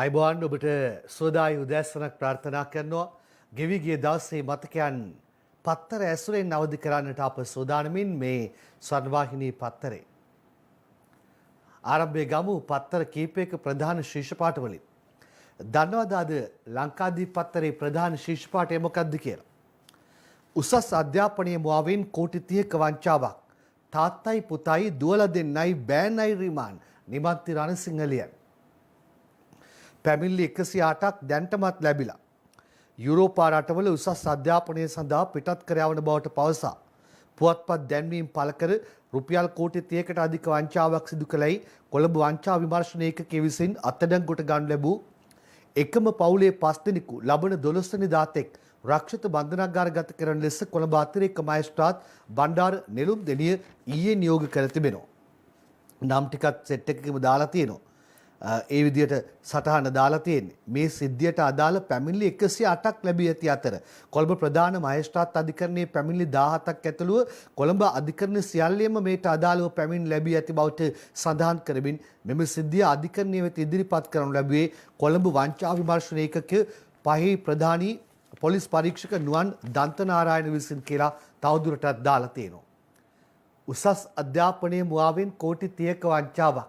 අයිබෝන් ඔබට සුවදායි උදෑසනක් ප්‍රාර්ථනා කරනවා. ගෙවි ගිය දවසේ මතකයන් පත්තර ඇසුරෙන් අවදි කරන්නට අප සූදානමින් මේ ස්වර්ණවාහිනී පත්තරේ. ආරම්භයේ ගමු පත්තර කීපයක ප්‍රධාන ශීර්ෂපාඨ වලින්. දන්නවද අද ලංකාදීප පත්තරේ ප්‍රධාන ශීර්ෂපාඨය මොකක්ද කියලා? උසස් අධ්‍යාපනයේ මුවාවෙන් කෝටි 30ක වංචාවක්. තාත්තයි පුතයි දුවලා දෙන්නයි බෑනයි රිමාන්ඩ්. නිමන්ති රණසිංහලියන්. පැමිණිලි 108ක් දැන්ටමත් ලැබිලා. යුරෝපා රටවල උසස් අධ්‍යාපනය සඳහා පිටත් කර යවන බවට පවසා පුවත්පත් දැන්වීම් පළ කර රුපියල් කෝටි 30කට අධික වංචාවක් සිදු කළයි කොළඹ වංචා විමර්ශන ඒකකයේ විසින් අත්අඩංගුවට ගනු ලැබූ එකම පවුලේ 5 දෙනෙකු ලබන 12 වෙනිදා තෙක් රක්ෂිත බන්ධනාගාරගත කරන ලෙස කොළඹ අතිරේක මහේස්ත්‍රාත් බණ්ඩාර නෙළුම් දෙනිය ඊයේ නියෝග කර තිබෙනවා. නම් ටිකක් සෙට් එකකම දාලා තියෙනවා. ඒ විදිහට සටහන දාලා තියෙන්නේ. මේ සිද්ධියට අදාළ පැමිණිලි 108ක් ලැබී ඇති අතර කොළඹ ප්‍රධාන මහේස්ත්‍රාත් අධිකරණයේ පැමිණිලි 17ක් ඇතුළුව කොළඹ අධිකරණ සියල්ලම මේට අදාළව පැමිණිලි ලැබී ඇති බවට සඳහන් කරමින් මෙම සිද්ධිය අධිකරණයේ වෙත ඉදිරිපත් කරනු ලැබුවේ කොළඹ වංචා විමර්ශන ඒකකයේ පහේ ප්‍රධානී පොලිස් පරීක්ෂක නුවන් දන්තනාරායන විසින් කියලා තවදුරටත් දාලා තියෙනවා. උසස් අධ්‍යාපනයේ මුවාවෙන් කෝටි 30ක වංචාවක්.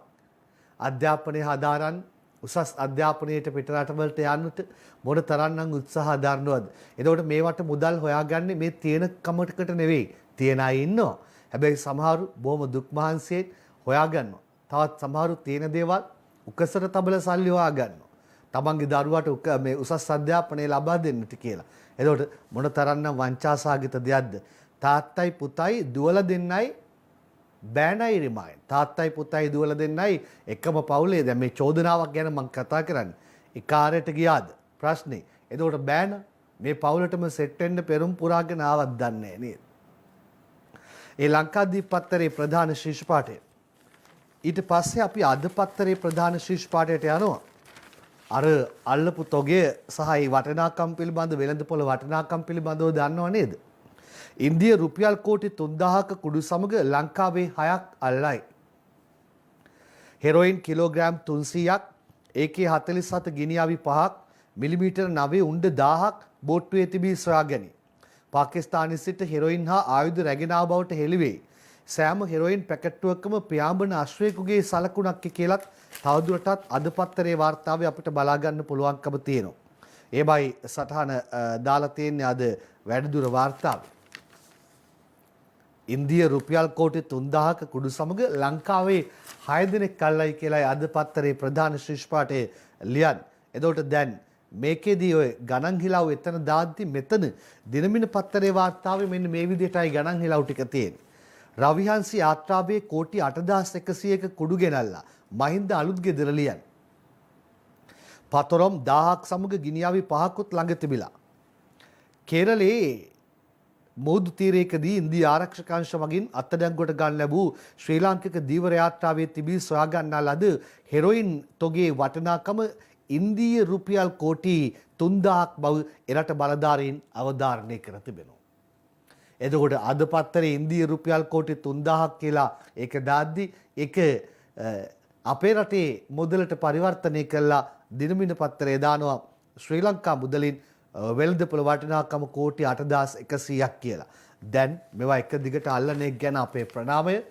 අධ්‍යාපනයේ හදාරන් උසස් අධ්‍යාපනයට පිට රටවලට යන්නට මොන තරම්නම් උත්සාහ දරනවද? එතකොට මේවට මුදල් හොයාගන්නේ මේ තියෙන කමටකට නෙවෙයි. තියෙන අය ඉන්නවා. හැබැයි සමහරු බොහොම දුක් මහන්සියෙන් හොයාගන්නවා. තවත් සමහරු තියෙන දේවල් උකසට තබල සල්ලි හොයාගන්නවා. තමන්ගේ දරුවාට මේ උසස් අධ්‍යාපනය ලබා දෙන්නට කියලා. එතකොට මොන තරම්නම් වංචාසහගත දෙයක්ද? තාත්තයි පුතයි දුවලා දෙන්නයි බෑනයි රිමාන්ඩ්. තාත්තයි පුතයි දුවලා දෙන්නයි එකම පවුලේ. දැන් මේ චෝදනාවක් ගැන මම කතා කරන්නේ. ඉකාරයට ගියාද ප්‍රශ්නේ. එතකොට බෑන මේ පවුලටම සෙට් වෙන්න පෙරම් පුරාගෙන ආවත් දන්නේ නේද? ඒ ලංකාදීප පත්තරේ ප්‍රධාන ශීර්ෂපාඨය. ඊට පස්සේ අපි අද පත්තරේ ප්‍රධාන ශීර්ෂපාඨයට යනවා. අර අල්ලපු තොගය සහ ඒ වටිනාකම් පිළිබඳ වෙළඳපොළ වටිනාකම් පිළිබඳව දන්නව නේද? ඉන්දිය රුපියල් කෝටි 3000ක කුඩු සමග ලංකාවේ 6ක් අල්ලයි. හෙරොයින් කිලෝග්‍රෑම් 300ක්, AK-47 ගිනිඅවි 5ක්, මිලිමීටර් 9 උණ්ඩ 1000ක් බෝට්ටුවේ තිබී සොයා ගැනී. පාකිස්තානයේ සිට හෙරොයින් හා ආයුධ රැගෙන ආ බවට හෙළිවේ. සෑම හෙරොයින් පැකට්ටුවකම පියාඹන අශ්වයෙකුගේ සලකුණක් කියලත් තවදුරටත් අද පත්තරේ වාර්තාවේ අපිට බලා ගන්න පුළුවන්කම තියෙනවා. ඒබයි සටහන දාලා තියෙන්නේ අද වැඩිදුර වාර්තාවේ. ඉන්දිය රුපියල් කෝටි 3000ක කුඩු සමග ලංකාවේ 6 දෙනෙක් අල්ලයි කියලායි අද පත්තරේ ප්‍රධාන ශීර්ෂපාඨයේ ලියන්නේ. එතකොට දැන් මේකෙදී ඔය ගණන් හිලව් එතන දාද්දි මෙතන දිනමින පත්තරේ වාර්තාවේ මෙන්න මේ විදිහටයි ගණන් හිලව් ටික තියෙන්නේ. රවිහංශ යාත්‍රාවේ කෝටි 8100ක කුඩු ගෙනල්ලා මහින්ද අලුත් ගෙදර ලියන්නේ. පතරොම් 1000ක් සමග ගිනිඅවි 5කුත් ළඟ තිබිලා. කේරළයේ මෝදු තීරයකදී ඉන්දිය ආරක්ෂක අංශ මගින් අත්අඩංගුවට ගන්න ලැබූ ශ්‍රී ලාංකික ධීවර යාත්‍රාවේ තිබී සොයා ගන්නා ලද හෙරොයින් තොගේ වටිනාකම ඉන්දීය රුපියල් කෝටි 3000ක් බව එරට බලධාරීන් අවධාරණය කර තිබෙනවා. එතකොට අද පත්තරේ ඉන්දීය රුපියල් කෝටි 3000ක් කියලා ඒක දාද්දි ඒක අපේ රටේ මුදලට පරිවර්තනය කළා දිනමින පත්තරේ දානවා ශ්‍රී ලංකා මුදලින් වෙළඳපොළ වටිනාකම කෝටි 8100ක් කියලා. දැන් මේවා එක දිගට අල්ලන එක ගැන අපේ ප්‍රණාමය.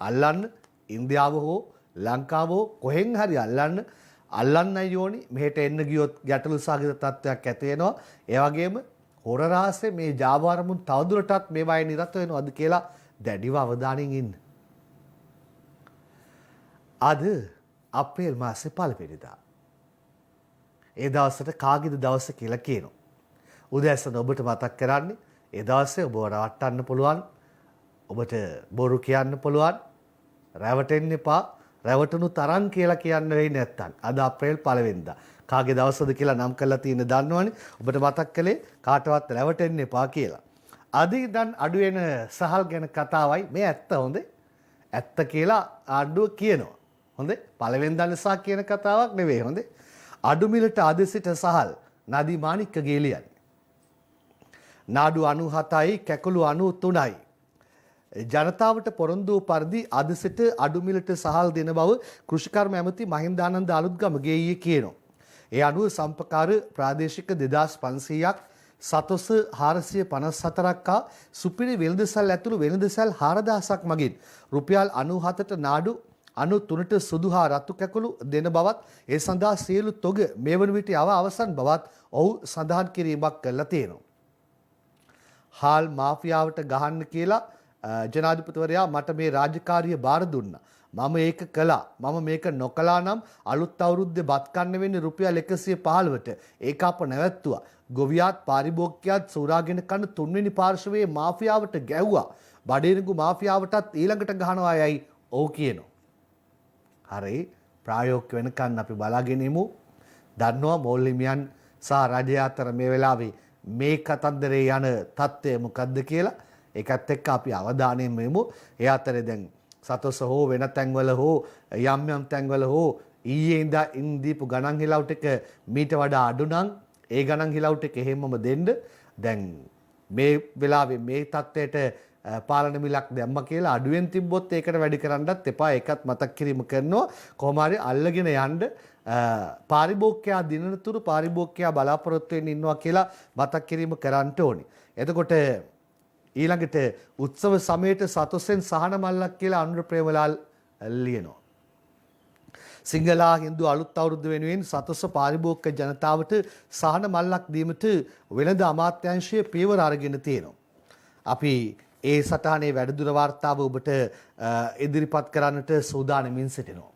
අල්ලන්න ඉන්දියාව හෝ ලංකාව හෝ කොහෙන් හරි අල්ලන්නයි ඕනි. මෙහෙට එන්න ගියොත් ගැටලු සාගත තත්ත්වයක් ඇති වෙනවා. ඒ වගේම හොර රහසේ මේ ජාවාරමුන් තවදුරටත් මේවායේ නිරත වෙනවද කියලා දැඩිව අවධානයෙන් ඉන්න. අද අප්‍රේල් මාසේ 1 වෙනිදා. ඒ දවසට කාගේද දවස කියලා කියනවා. උදෑසන ඔබට මතක් කරන්නේ ඒ දවසේ ඔබව රවට්ටන්න පුළුවන්. ඔබට බොරු කියන්න පුළුවන්. රැවටෙන්න එපා. රැවටුණු තරම් කියලා කියන්න වෙයි නැත්තම්. අද අප්‍රේල් 1 වෙනිදා. කාගේ දවසද කියලා නම් කරලා තියෙන දන්නවනේ. ඔබට මතක් කළේ කාටවත් රැවටෙන්න එපා කියලා. අද ඉඳන් අඩු වෙන සහල් ගැන කතාවයි මේ ඇත්ත හොඳේ. ඇත්ත කියලා ආණ්ඩුව කියනවා. හොඳේ. 1 වෙනිදා නිසා කියන කතාවක් නෙවෙයි හොඳේ. අඩු මිලට අද සිට සහල් නදී මාණික්කගේ ලියන්නේ. නාඩු 97යි කැකුළු 93යි. ජනතාවට පොරොන්දු පරිදි අද සිට අඩු මිලට සහල් දෙන බව කෘෂිකර්ම ඇමති මහින්දානන්ද අලුත්ගමගේ ඊයේ කියනවා. ඒ අනුව සම්පකාර ප්‍රාදේශික 2500ක් සතොස් 454ක් හා සුපිරි වෙළඳසැල් ඇතුළු වෙළඳසැල් 4000ක් මගින් රුපියල් 97ට නාඩු 93ට සුදු හා රතු කැකුළු දෙන බවත් ඒ සඳහා සියලු තොග මේ වන විට අවසන් බවත් ඔහු සඳහන් කිරීමක් කළා තියෙනවා. හාල් මාෆියාවට ගහන්න කියලා ජනාධිපතිවරයා මට මේ රාජකාරිය බාර දුන්නා. මම ඒක කළා. මම මේක නොකළා නම් අලුත් අවුරුද්දේ බත් කන්න වෙන්නේ රුපියල් 115ට. ඒක අප නැවැත්තුවා. ගොවියාත් පාරිභෝගිකයාත් සූරාගෙන කන තුන්වෙනි පාර්ශවයේ මාෆියාවට ගැව්වා. බඩේනිගු මාෆියාවටත් ඊළඟට ගහනවා යයි ඔහු කියනවා. හරි ප්‍රායෝගික වෙනකන් අපි බලාගෙන ඉමු. දන්නවා මෝල්ලිමියන් සහ රජය අතර මේ වෙලාවේ මේ කතන්දරේ යන තත්ත්වය මොකද්ද කියලා. ඒකත් එක්ක අපි අවධානයෙන් යමු. ඒ අතරේ දැන් සතොස හෝ වෙන තැන්වල හෝ යම් තැන්වල හෝ ඊයේ ඉඳන් දීපු ගණන් හිලව් ටික මීට වඩා අඩු නම් ඒ ගණන් හිලව් ටික එහෙමම දෙන්න. දැන් මේ වෙලාවේ මේ තත්ත්වයට පාලන මිලක් දැම්ම කියලා අඩුවෙන් තිබ්බොත් ඒකට වැඩි කරන්නත් එපා. ඒකත් මතක් කිරීම කරනවා. කොහොම හරි අල්ලගෙන යන්න පාරිභෝගිකයා දිනනතුරු පාරිභෝගිකයා බලාපොරොත්තු වෙන්න ඉන්නවා කියලා මතක් කිරීම කරන්න ඕනේ. එතකොට ඊළඟට උත්සව සමයට සතොසෙන් සහන මල්ලක් කියලා අනුර ප්‍රේමලාල් ලියනවා. සිංහලා හින්දු අලුත් අවුරුද්ද වෙනුවෙන් සතොස පාරිභෝගික ජනතාවට සහන මල්ලක් දීමට වෙළඳ අමාත්‍යාංශයේ පියවර අරගෙන තියෙනවා. අපි ඒ සටහනේ වැඩිදුර වාර්තාව ඔබට ඉදිරිපත් කරන්නට සූදානමින් සිටිනවා.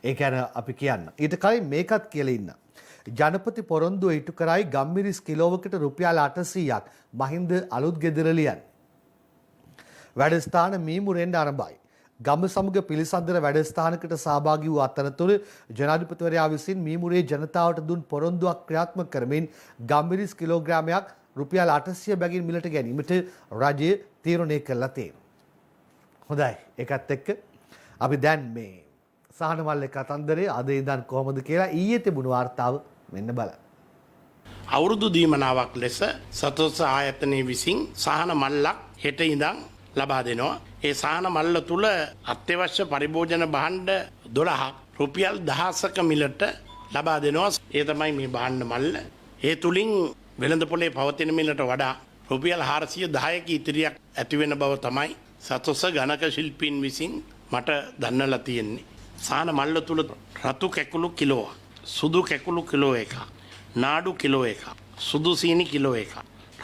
ඒ කියන්නේ අපි කියන්න. ඊට කලින් මේකත් කියලා ඉන්න. ජනපති පොරොන්දුව ඉටු කරයි ගම්මිරිස් කිලෝවකට රුපියල් 800ක් මහින්ද අලුත් ගෙදර ලියන්. වැඩස්ථාන මීමුරෙන් ආරම්භයි. ගම සමග පිළිසඳර වැඩස්ථානකට සහභාගී වූ අතරතුර ජනාධිපතිවරයා විසින් මීමුරේ ජනතාවට දුන් පොරොන්දුවක් ක්‍රියාත්මක කරමින් ගම්මිරිස් කිලෝග්‍රෑමයක් රුපියල් 800 බැගින් මිලට ගැනීමට රජය තීරණය කළා තියෙනවා. හොඳයි. ඒකත් එක්ක අපි දැන් මේ සහන මල්ලේ කතන්දරේ අද ඉඳන් කොහොමද කියලා ඊයේ තිබුණු වාර්තාව මෙන්න බලන්න. අවුරුදු දීමනාවක් ලෙස සතොස් ආයතනයේ විසින් සහන මල්ලක් හෙට ඉඳන් ලබා දෙනවා. ඒ සහන මල්ල තුල අත්‍යවශ්‍ය පරිභෝජන භාණ්ඩ 12ක් රුපියල් 1000ක මිලට ලබා දෙනවා. ඒ තමයි මේ භාණ්ඩ මල්ල. ඒ තුලින් වෙළඳ පොලේ පවතින මිලට වඩා රුපියල් 410ක ඉතිරියක් ඇති වෙන බව තමයි සතොස් ගණක ශිල්පීන් විසින් මට දන්නලා තියෙන්නේ. සහන මල්ල තුල රතු කැකුළු කිලෝ, සුදු කැකුළු කිලෝ එකක්, නාඩු කිලෝ එකක්, සුදු සීනි කිලෝ එකක්,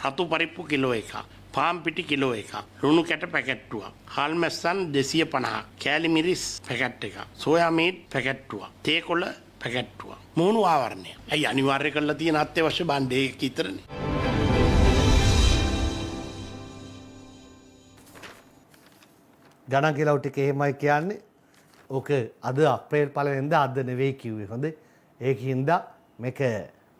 රතු පරිප්පු කිලෝ එකක්, පාම් පිටි කිලෝ එකක්, ලුණු කැට පැකට්ටුවක්, හාල් මැස්සන් 250, කෑලි මිරිස් පැකට් එකක්, සෝයා මීට් පැකට්ටුවක්, තේ කොළ පැකට්ටුවක්, මූණු ආවරණය. අයි අනිවාර්ය කරලා තියෙන අත්‍යවශ්‍ය භාණ්ඩ ඒක විතරනේ. ගණන් කියලා ටික එහෙමයි කියන්නේ. ඕක අද අප්‍රේල් 1 වෙනිදා අද නෙවෙයි කිව්වේ. හොඳේ. ඒකින්ද මේක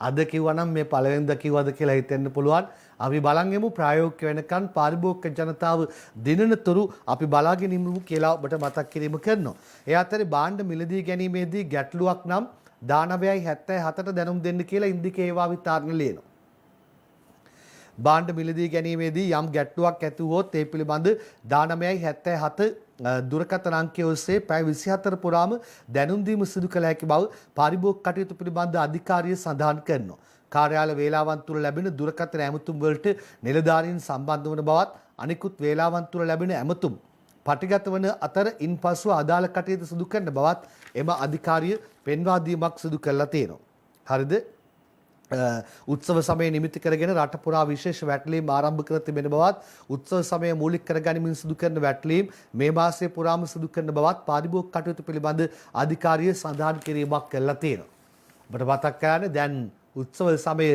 අද කිව්වනම් මේ 1 වෙනිදා කිව්වද කියලා හිතෙන්න පුළුවන්. අපි බලන් යමු ප්‍රායෝගික වෙනකන් පාරිභෝගික ජනතාව දිනනතුරු අපි බලාගෙන ඉමු කියලා ඔබට මතක් කිරීම කරනවා. ඒ අතරේ භාණ්ඩ මිලදී ගැනීමේදී ගැටලුවක් නම් 19.77ට දැනුම් දෙන්න කියලා ඉන්දික ඒවා විතරණ ලියනවා. භාණ්ඩ මිලදී ගැනීමේදී යම් ගැටලුවක් ඇති වුවොත් ඒ පිළිබඳ 19.77 දුරකථන අංකය ඔස්සේ පැය 24 පුරාම දැනුම් දීම සිදු කළ හැකි බව පාරිභෝගික කටයුතු පිළිබඳ අධිකාරිය සඳහන් කරනවා. කාර්යාල වේලාවන් තුල ලැබෙන දුරකථන ඇමතුම් වලට නිලධාරීන් සම්බන්ධ වන බවත් අනිකුත් වේලාවන් තුල ලැබෙන ඇමතුම් පටිගත වන අතර ඉන්පසුව අදාළ කටයුතු සිදු කරන බවත් එම අධිකාරිය පෙන්වා දීමක් සිදු කළා තියෙනවා. හරිද? උත්සව සමය නිමිති කරගෙන රට පුරා විශේෂ වැටලීම් ආරම්භ කර තිබෙන බවත් උත්සව සමය මූලික කරගනිමින් සිදු කරන වැටලීම් මේ මාසයේ පුරාම සිදු කරන බවත් පාරිභෝගික කටයුතු පිළිබඳ අධිකාරිය සඳහන් කිරීමක් කළා තියෙනවා. ඔබට මතක් කරන්නේ දැන් උත්සව සමය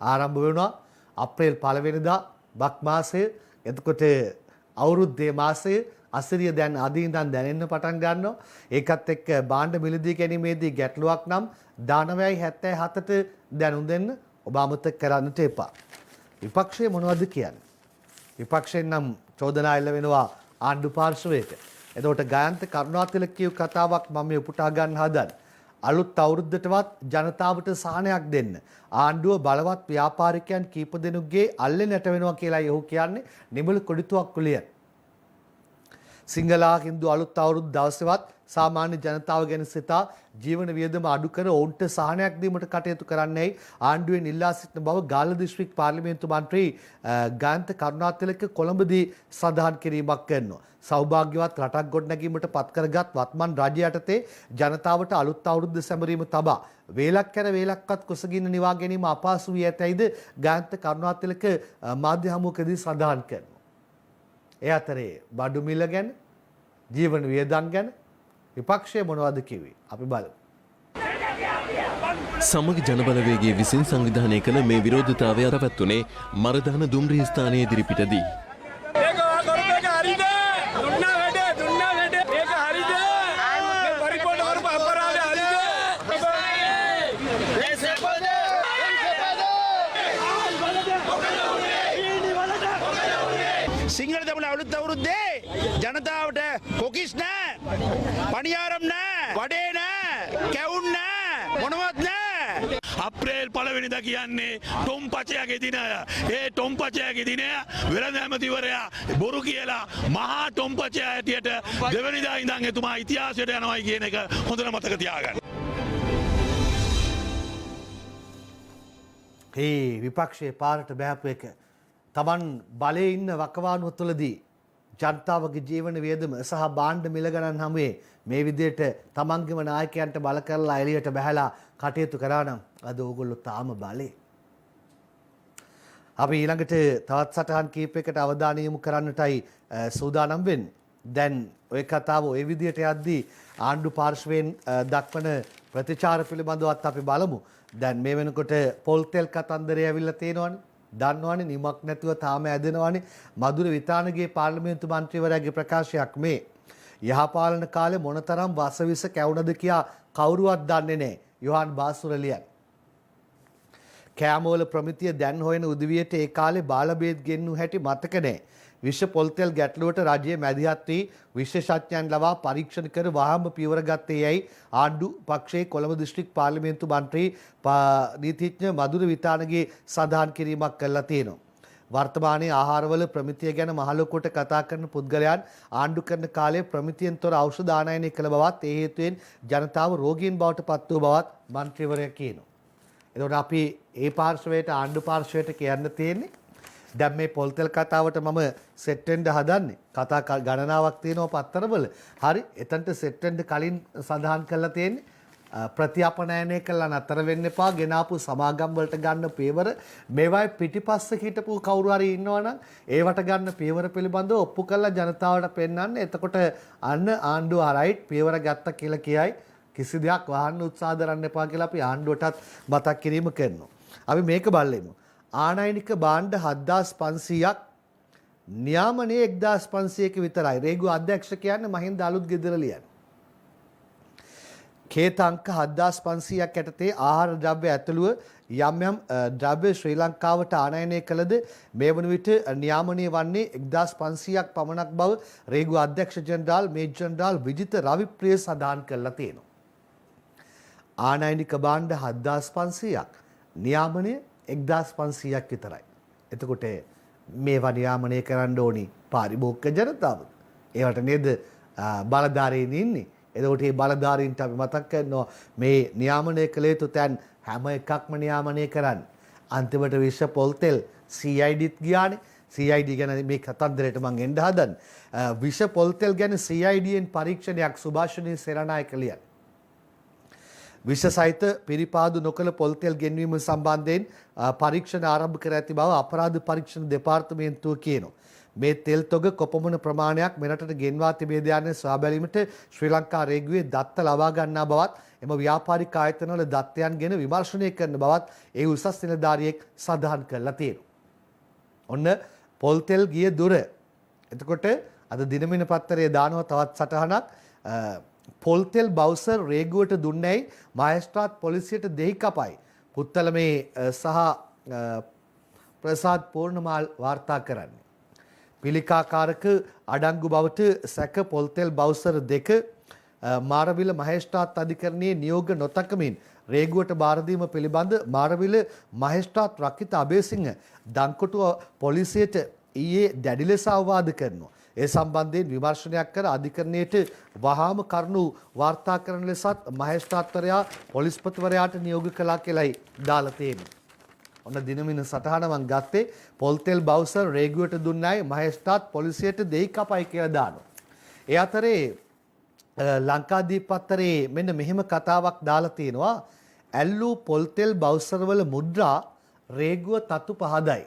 ආරම්භ වෙනවා අප්‍රේල් 1 වෙනිදා බක් මාසය. එතකොට අවුරුද්දේ මාසය අසිරිය දැන් අද ඉඳන් දැනෙන්න පටන් ගන්නවා. ඒකත් එක්ක භාණ්ඩ මිලදී ගැනීමේදී ගැටලුවක් නම් 19.77ට දැනුම් දෙන්න ඔබ අමතක කරන්නට එපා. විපක්ෂය මොනවද කියන්නේ? විපක්ෂයෙන් නම් චෝදනා එල්ල වෙනවා ආණ්ඩු පාර්ශවයට. එතකොට ගයන්ත කරුණාතිලක කියු කතාවක් මම මේ උපුටා ගන්න හදන්නේ. අලුත් අවුරුද්දටවත් ජනතාවට සහනයක් දෙන්න ආණ්ඩුව බලවත් ව්‍යාපාරිකයන් කීප දෙනෙකුගේ අල්ලේ නැට වෙනවා කියලා යහු කියන්නේ නිමල කොඩිතුවක් කුලිය. සිංහලා හින්දු අලුත් අවුරුදු දවසේවත් සාමාන්‍ය ජනතාව ගැන සිතා ජීවන වියදම අඩු කර ඔවුන්ට සහනයක් දීමට කටයුතු කරන්නයි ආණ්ඩුවෙන් ඉල්ලා සිටින බව ගාල්ල දිස්ත්‍රික් පාර්ලිමේන්තු මන්ත්‍රී ගාන්ත කරුණාතිලක කොළඹදී සඳහන් කිරීමක් කරනවා. සෞභාග්‍යවත් රටක් ගොඩනැගීමට පත්කරගත් වත්මන් රජය යටතේ ජනතාවට අලුත් අවුරුද්ද සැමරීම තබා වේලක් කර වේලක්වත් කුසගින්න නිවා ගැනීම අපහසු වී ඇතැයිද ගාන්ත කරුණාතිලක මාධ්‍ය හමුවකදී සඳහන් කරනවා. ඒ අතරේ බඩු මිල ගැන ජීවන වියදම් ගැන විපක්ෂය මොනවද කිව්වේ අපි බලමු. සමග ජනබලවේගයේ විසින් සංවිධානය කළ මේ විරෝධතාවය පැවැත්වුණේ මරදාන දුම්රිය ස්ථානයේ ඉදිරිපිටදී. සිංහල දමල අලුත් අවුරුද්දේ ජනතාවට කොකිස් නෑ, පණියාරම් නෑ, වඩේ නෑ, කැවුම් නෑ, මොනවත් නෑ. අප්‍රේල් පළවෙනිදා කියන්නේ ටොම්පචයාගේ දිනය. ඒ ටොම්පචයාගේ දිනය වෙළඳ ඇමතිවරයා බොරු කියලා මහා ටොම්පචයා ඇටියට දෙවනිදා ඉඳන් එතුමා ඉතිහාසයට යනවායි කියන එක හොඳට මතක තියාගන්න. විපක්ෂයේ පාරට බෑපු එක තමන් බලයේ ඉන්න වකවානුව තුළදී ජනතාවගේ ජීවන වියදම සහ භාණ්ඩ මිල ගණන් හමුවේ මේ විදිහට තමන්ගේම නායකයන්ට බල කරලා එළියට බහැලා කටයුතු කරා නම් අද ඕගොල්ලෝ තාම බලේ. අපි ඊළඟට තවත් සටහන් කීපයකට අවධානය යොමු කරන්නටයි සූදානම් වෙන්නේ. දැන් ওই කතාව ওই විදිහට යද්දී ආණ්ඩු පාර්ශවයෙන් දක්වන ප්‍රතිචාර පිළිබඳවත් අපි බලමු. දැන් මේ වෙනකොට පොල් තෙල් කතන්දරය ඇවිල්ලා තියෙනවනේ. දන්නවනේ නිමක් නැතුව තාම ඇදෙනවනේ. මధుර විතානගේ පාර්ලිමේන්තු මන්ත්‍රීවරයාගේ ප්‍රකාශයක් මේ. යහපාලන කාලේ මොනතරම් වසවිස කැවුනද කියා කවුරුවත් දන්නේ නැහැ. යොහාන් බාසුරලියන්. කෑමවල ප්‍රමිතිය දැන් හොයන උදවියට ඒ කාලේ බාලබේත් ගෙන්නු හැටි මතක නැහැ. විශ්ව පොල්තෙල් ගැටලුවට රජයේ මැදිහත් වී විශේෂඥයන් ලවා පරීක්ෂණ කර වහාම පියවර ගත්තේ යයි ආණ්ඩු පක්ෂයේ කොළඹ දිස්ත්‍රික් පාර්ලිමේන්තු මන්ත්‍රී නීතිඥ මధుර විතානගේ සඳහන් කිරීමක් කළා තියෙනවා. වර්තමානයේ ආහාරවල ප්‍රමිතිය ගැන මහලොකුවට කතා කරන පුද්ගලයන් ආණ්ඩු කරන කාලයේ ප්‍රමිතියෙන් තොර ඖෂධ ආනයනය කළ බවත් ඒ හේතුවෙන් ජනතාව රෝගීන් බවට පත් වූ බවත් මන්ත්‍රීවරයා කියනවා. එතකොට අපි ඒ පාර්ශවයට ආණ්ඩු පාර්ශවයට කියන්න තියෙන්නේ දැන් මේ පොල්තෙල් කතාවට මම සෙට් වෙන්න හදන්නේ. කතා ගණනාවක් තියෙනවා පත්තරවල. හරි. එතනට සෙට් වෙන්න කලින් සඳහන් කරලා තියෙන්නේ ප්‍රතිඅපනයනය කළා නතර වෙන්න එපා. ගෙනාපු සමාගම් වලට ගන්න පියවර මේවයි පිටිපස්සේ හිටපු කවුරු හරි ඉන්නවනම් ඒවට ගන්න පියවර පිළිබඳව ඔප්පු කරලා ජනතාවට පෙන්වන්න. එතකොට අන්න ආණ්ඩුව රයිට් පියවර ගත්ත කියලා කියයි. කිසි දෙයක් වහන්න උත්සාහ කරන්න එපා කියලා අපි ආණ්ඩුවටත් මතක් කිරීම කරනවා. අපි මේක බලමු. ආනයනික භාණ්ඩ 7500ක් නියාමනයේ 1500ක විතරයි. රේගු අධ්‍යක්ෂ කියන්නේ මහින්ද අලුත් ගෙදර ලියන. කේත අංක 7500ක් යටතේ ආහාර ද්‍රව්‍ය ඇතුළුව යම් යම් ද්‍රව්‍ය ශ්‍රී ලංකාවට ආනයනය කළද මේ වන විට නියාමනය වන්නේ 1500ක් පමණක් බව රේගු අධ්‍යක්ෂ ජෙනරාල් මේජර් ජෙනරාල් විජිත රවිප්‍රිය සඳහන් කරලා තියෙනවා. ආනයනික භාණ්ඩ 7500ක් නියාමනය 1500ක් විතරයි. එතකොට මේවා නියාමනය කරන්න ඕනි පාරිභෝගික ජනතාව. ඒවට නේද බලධාරීන් ඉන්නේ. එතකොට මේ බලධාරීන්ට අපි මතක් කරනවා මේ නියාමනය කළ යුතු තැන් හැම එකක්ම නියාමනය කරන්න. අන්තිමට විශ්ව පොල්තෙල් CIDත් ගියානේ. CID ගැන මේ කතන්දරයට මම එන්න හදන්නේ. විශ්ව පොල්තෙල් ගැන CIDෙන් පරීක්ෂණයක් සුභාෂිනී සේනානායක ලියන. විෂ සහිත පිරිපාදු නොකළ පොල්තෙල් ගෙන්වීම සම්බන්ධයෙන් පරීක්ෂණ ආරම්භ කර ඇති බව අපරාධ පරීක්ෂණ දෙපාර්තමේන්තුව කියනවා. මේ තෙල් තොග කොපමණ ප්‍රමාණයක් මෙරටට ගෙන්වා තිබේද යන්න සොයා බැලීමට ශ්‍රී ලංකා රේගුවේ දත්ත ලබා ගන්නා බවත් එම ව්‍යාපාරික ආයතනවල දත්තයන් ගැන විමර්ශනය කරන බවත් ඒ උසස් නිලධාරියෙක් සඳහන් කරලා තියෙනවා. ඔන්න පොල්තෙල් ගිය දුර. එතකොට අද දිනමින පත්තරයේ දානවා තවත් සටහනක් පොල්තෙල් බවුසර් රේගුවට දුන්නේයි මහේස්ත්‍රාත් පොලිසියට දෙහි කපයි. පුත්තලමේ සහ ප්‍රසාද් පූර්ණමාල් වාර්තා කරන්නේ. පිළිකාකාරක අඩංගු බවට සැක පොල්තෙල් බවුසර් දෙක මාරවිල මහේස්ත්‍රාත් අධිකරණයේ නියෝග නොතකමින් රේගුවට බාර දීම පිළිබඳ මාරවිල මහේස්ත්‍රාත් රකිත අබේසිංහ දන්කොටුව පොලිසියට ඊයේ දැඩි ලෙස අවවාද කරනවා. ඒ සම්බන්ධයෙන් විමර්ශනයක් කර අධිකරණයට වහාම කරුණු වාර්තා කරන ලෙසත් මහේස්ත්‍රාත්වරයා පොලිස්පතිවරයාට නියෝග කළා කියලායි දාලා තියෙන්නේ. ඔන්න දිනමින සටහන මං ගත්තේ පොල්තෙල් බවුසර් රේගුවට දුන්නයි මහේස්ත්‍රාත් පොලිසියට දෙයි කපයි කියලා දානවා. ඒ අතරේ ලංකාදීප පත්තරේ මෙන්න මෙහෙම කතාවක් දාලා තියෙනවා. ඇල්ලූ පොල්තෙල් බවුසර්වල මුද්‍රා රේගුව තතු පහදයි.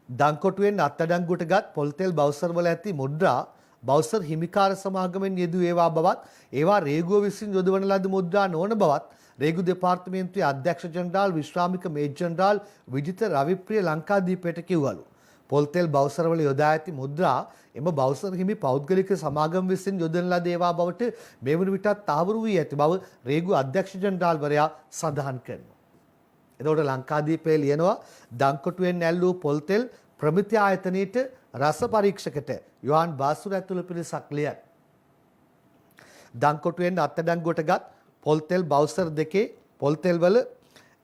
දංකොටුවෙන් අත්අඩංගුවට ගත් පොල්තෙල් බවුසර්වල ඇති මුද්‍රා බවුසර් හිමිකාර සමාගමෙන් යෙදූ ඒවා බවත් ඒවා රේගුව විසින් යොදවන ලද මුද්‍රා නොවන බවත් රේගු දෙපාර්තමේන්තුවේ අධ්‍යක්ෂ ජනරාල් විශ්‍රාමික මේජර් ජනරාල් විජිත රවිප්‍රිය ලංකාදීපයට කිව්වලු. පොල්තෙල් බවුසර්වල යොදා ඇති මුද්‍රා එම බවුසර් හිමි පෞද්ගලික සමාගම් විසින් යොදන ලද ඒවා බවට මේ වන විටත් තහවුරු වී ඇති බව රේගු අධ්‍යක්ෂ ජනරාල්වරයා සඳහන් කරනවා. එතකොට ලංකාදීපේ ලියනවා දංකොටුවෙන් ඇල්ලූ පොල්තෙල් ප්‍රමිති ආයතනයේට රස පරීක්ෂකට යොහාන් බාසුර ඇතුළු පිරිසක් ලියන. දංකොටුවෙන් අත්අඩංගුවට ගත් පොල්තෙල් බවුසර් දෙකේ පොල්තෙල් වල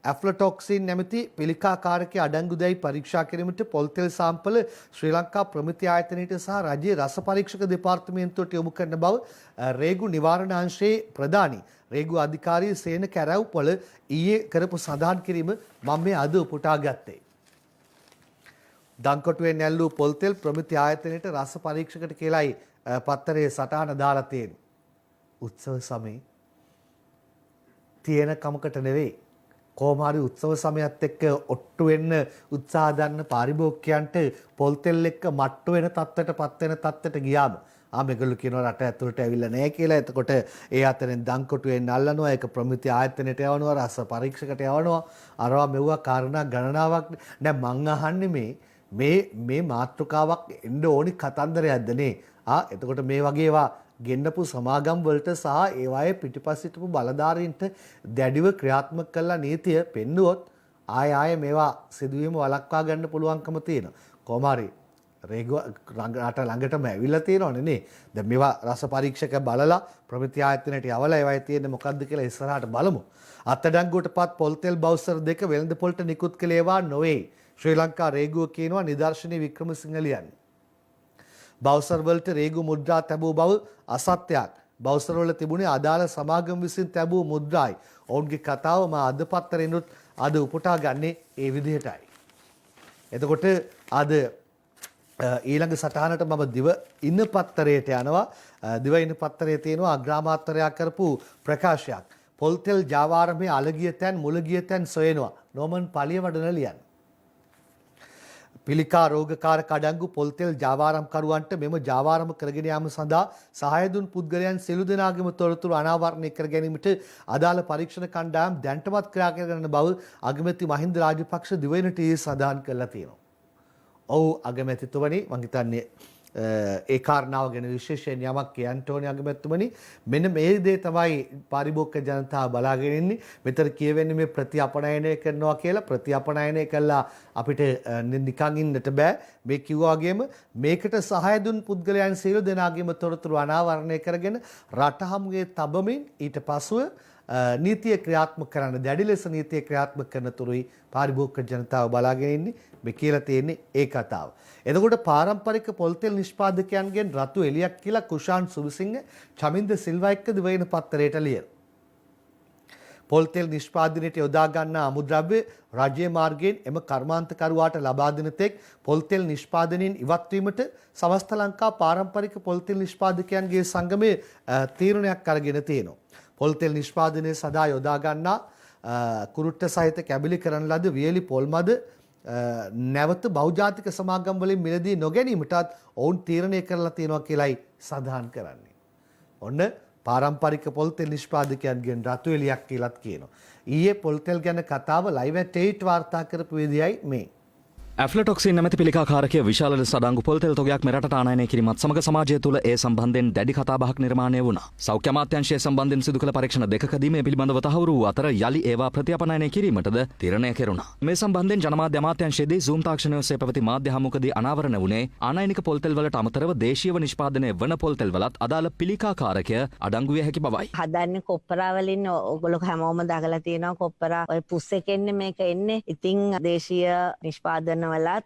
ඇෆ්ලටොක්සින් නැමැති පිළිකාකාරකයේ අඩංගුදැයි පරීක්ෂා කිරීමට පොල්තෙල් සාම්පල ශ්‍රී ලංකා ප්‍රමිති ආයතනයට සහ රජයේ රස පරීක්ෂක දෙපාර්තමේන්තුවට යොමු කරන බව රේගු නිවාරණ අංශයේ ප්‍රධානී රේගු අධිකාරී සේන කැරව්පොළ ඊයේ කරපු සඳහන් කිරීම මම මේ අද උපුටා ගත්තේ. දංකොටුවෙන් ඇල්ලූ පොල්තෙල් ප්‍රමිති ආයතනයට රස පරීක්ෂකට කියලායි පත්තරේ සටහන දාලා තියෙන්නේ. උත්සව සමයේ තියෙන කමකට නෙවෙයි කොහොම හරි උත්සව සමයත් එක්ක ඔට්ටු වෙන්න උත්සාහ දරන පාරිභෝගිකයන්ට පොල්තෙල් එක්ක මට්ටු වෙන තත්ත්වයටපත් වෙන තත්ත්වයට ගියාම මේගොල්ලෝ කියනවා රට ඇතුළට ඇවිල්ලා නැහැ කියලා. එතකොට ඒ අතරින් දංකොටුවෙන් අල්ලනවා, ඒක ප්‍රමිති ආයතනයට යවනවා, රස පරීක්ෂකට යවනවා. අරවා මෙවුවා කාරණා ගණනාවක් නෑ. මං අහන්නේ මේ මාතෘකාවක් එන්න ඕනි කතන්දරයක්ද නේ? එතකොට මේ වගේ ඒවා ගෙන්නපු සමාගම් වලට සහ ඒවායේ පිටිපස්ස හිටපු බලධාරීන්ට දැඩිව ක්‍රියාත්මක කළා නීතිය පෙන්නුවොත් ආය මේවා සිදුවීම වළක්වා ගන්න පුළුවන්කම තියෙනවා. කොහොම හරි රේගුව රට ළඟටම ඇවිල්ලා තියෙනවනේ නේ. දැන් මේවා රස පරීක්ෂක බලලා ප්‍රමිති ආයතනයට යවලා ඒවායේ තියෙන්නේ මොකද්ද කියලා ඉස්සරහට බලමු. අත්අඩංගුවටපත් පොල්තෙල් බවුසර් දෙක වෙළඳ පොළට නිකුත් කළ ඒවා නොවේ. ශ්‍රී ලංකා රේගුව කියනවා නිදර්ශනී වික්‍රමසිංහ ලියන්නේ. බවුසර් වලට රේගු මුද්‍රා තැබූ බව අසත්‍යයක්. බවුසර් වල තිබුණේ අදාළ සමාගම් විසින් තැබූ මුද්‍රායි. ඔවුන්ගේ කතාව මා අද පත්තරෙනුත් අද උපුටා ගන්නේ ඒ විදිහටයි. එතකොට අද ඊළඟ සටහනට මම දිව ඉන්න පත්තරයට යනවා. දිව ඉන්න පත්තරයේ තියෙනවා අග්‍රාමාත්‍යරයා කරපු ප්‍රකාශයක්. පොල්තෙල් ජාවාරමේ අලගිය තැන් මුලගිය තැන් සොයනවා. නෝමන් පලියවඩන ලියන්නේ. පිළිකා රෝගකාරක අඩංගු පොල්තෙල් ජාවාරම්කරුවන්ට මෙම ජාවාරම කරගෙන යාම සඳහා සහාය දුන් පුද්ගලයන් සියලු දෙනාගේම තොරතුරු අනාවරණය කර ගැනීමට අදාළ පරීක්ෂණ කණ්ඩායම් දැන්ටමත් ක්‍රියා කරන බව අගමැති මහින්ද රාජපක්ෂ දිවයිනට සඳහන් කරලා තියෙනවා. ඔව් අගමැතිතුමනි මම හිතන්නේ ඒ කාරණාව ගැන විශේෂයෙන් යමක් කියන්න ඕනේ අගමැතිතුමනි. මෙන්න මේ දේ තමයි පාරිභෝගික ජනතාව බලාගෙන ඉන්නේ. මෙතන කියවෙන්නේ මේ ප්‍රතිඅපනයනය කරනවා කියලා. ප්‍රතිඅපනයනය කළා අපිට නිකන් ඉන්නට බෑ. මේ කිව්වා වගේම මේකට සහාය දුන් පුද්ගලයන් සියලු දෙනාගේම තොරතුරු අනාවරණය කරගෙන රට හමුවේ තබමින් ඊට පසුව නීතිය ක්‍රියාත්මක කරන දැඩි ලෙස නීතිය ක්‍රියාත්මක කරන තුරුයි පාරිභෝගික ජනතාව බලාගෙන ඉන්නේ. මේ කියලා තියෙන්නේ ඒ කතාව. එතකොට පාරම්පරික පොල්තෙල් නිෂ්පාදකයන්ගෙන් රතු එලියක් කියලා කුෂාන් සුබසිංහ චමින්ද සිල්වා එක්ක දිවයින පත්තරයට ලියන. පොල්තෙල් නිෂ්පාදනයට යොදා ගන්නා අමුද්‍රව්‍ය රාජ්‍ය මාර්ගයෙන් එම කර්මාන්තකරුවාට ලබා දෙන තෙක් පොල්තෙල් නිෂ්පාදනයෙන් ඉවත් වීමට සමස්ත ලංකා පාරම්පරික පොල්තෙල් නිෂ්පාදකයන්ගේ සංගමයේ තීරණයක් අරගෙන තියෙනවා. පොල්තෙල් නිෂ්පාදනයේ සදා යොදා ගන්නා කුරුට්ට සහිත කැබලි කරන ලද වියලි පොල්මද නැවත බෞද්ධාතික සමාගම් වලින් මිලදී නොගැනීමටත් ඔවුන් තීරණය කරලා තියෙනවා කියලායි සඳහන් කරන්නේ. ඔන්න පාරම්පරික පොල්තෙල් නිෂ්පාදකයන්ගෙන් රතු එලියක් කියලාත් කියනවා. ඊයේ පොල්තෙල් ගැන කතාව ලයිව් ඇට් 8 වාර්තා කරපු විදියයි මේ. ඇෆ්ලටොක්සින් නැමැති පිළිකාකාරකය විශාල ලෙස අඩංගු පොල්තෙල් තොගයක් මෙරටට ආනයනය කිරීමත් සමග සමාජය තුළ ඒ සම්බන්ධයෙන් දැඩි කතාබහක් නිර්මාණය වුණා. සෞඛ්‍ය අමාත්‍යාංශය සම්බන්ධයෙන් සිදු කළ පරීක්ෂණ දෙකකදී මේ පිළිබඳව තහවුරු වූ අතර යලි ඒවා ප්‍රතිඅපනයනය කිරීමටද තීරණය කෙරුණා. මේ සම්බන්ධයෙන් ජනමාධ්‍ය අමාත්‍යාංශයේදී Zoom තාක්ෂණය ඔස්සේ පැවති මාධ්‍ය හමුවකදී අනාවරණ වුණේ ආනයනික පොල්තෙල් වලට අමතරව දේශීයව නිෂ්පාදනය වන පොල්තෙල් වලත් අදාළ පිළිකාකාරකය අඩංගු විය හැකි බවයි. හදන්නේ කොප්පරා වලින් ඔයගොල්ලෝ හැමෝම දාගලා තියෙනවා කොප්පරා ඔය පුස් එකෙන්නේ මේක එන්නේ. ඉතින් දේශීය නිෂ්පාදන බලනවලා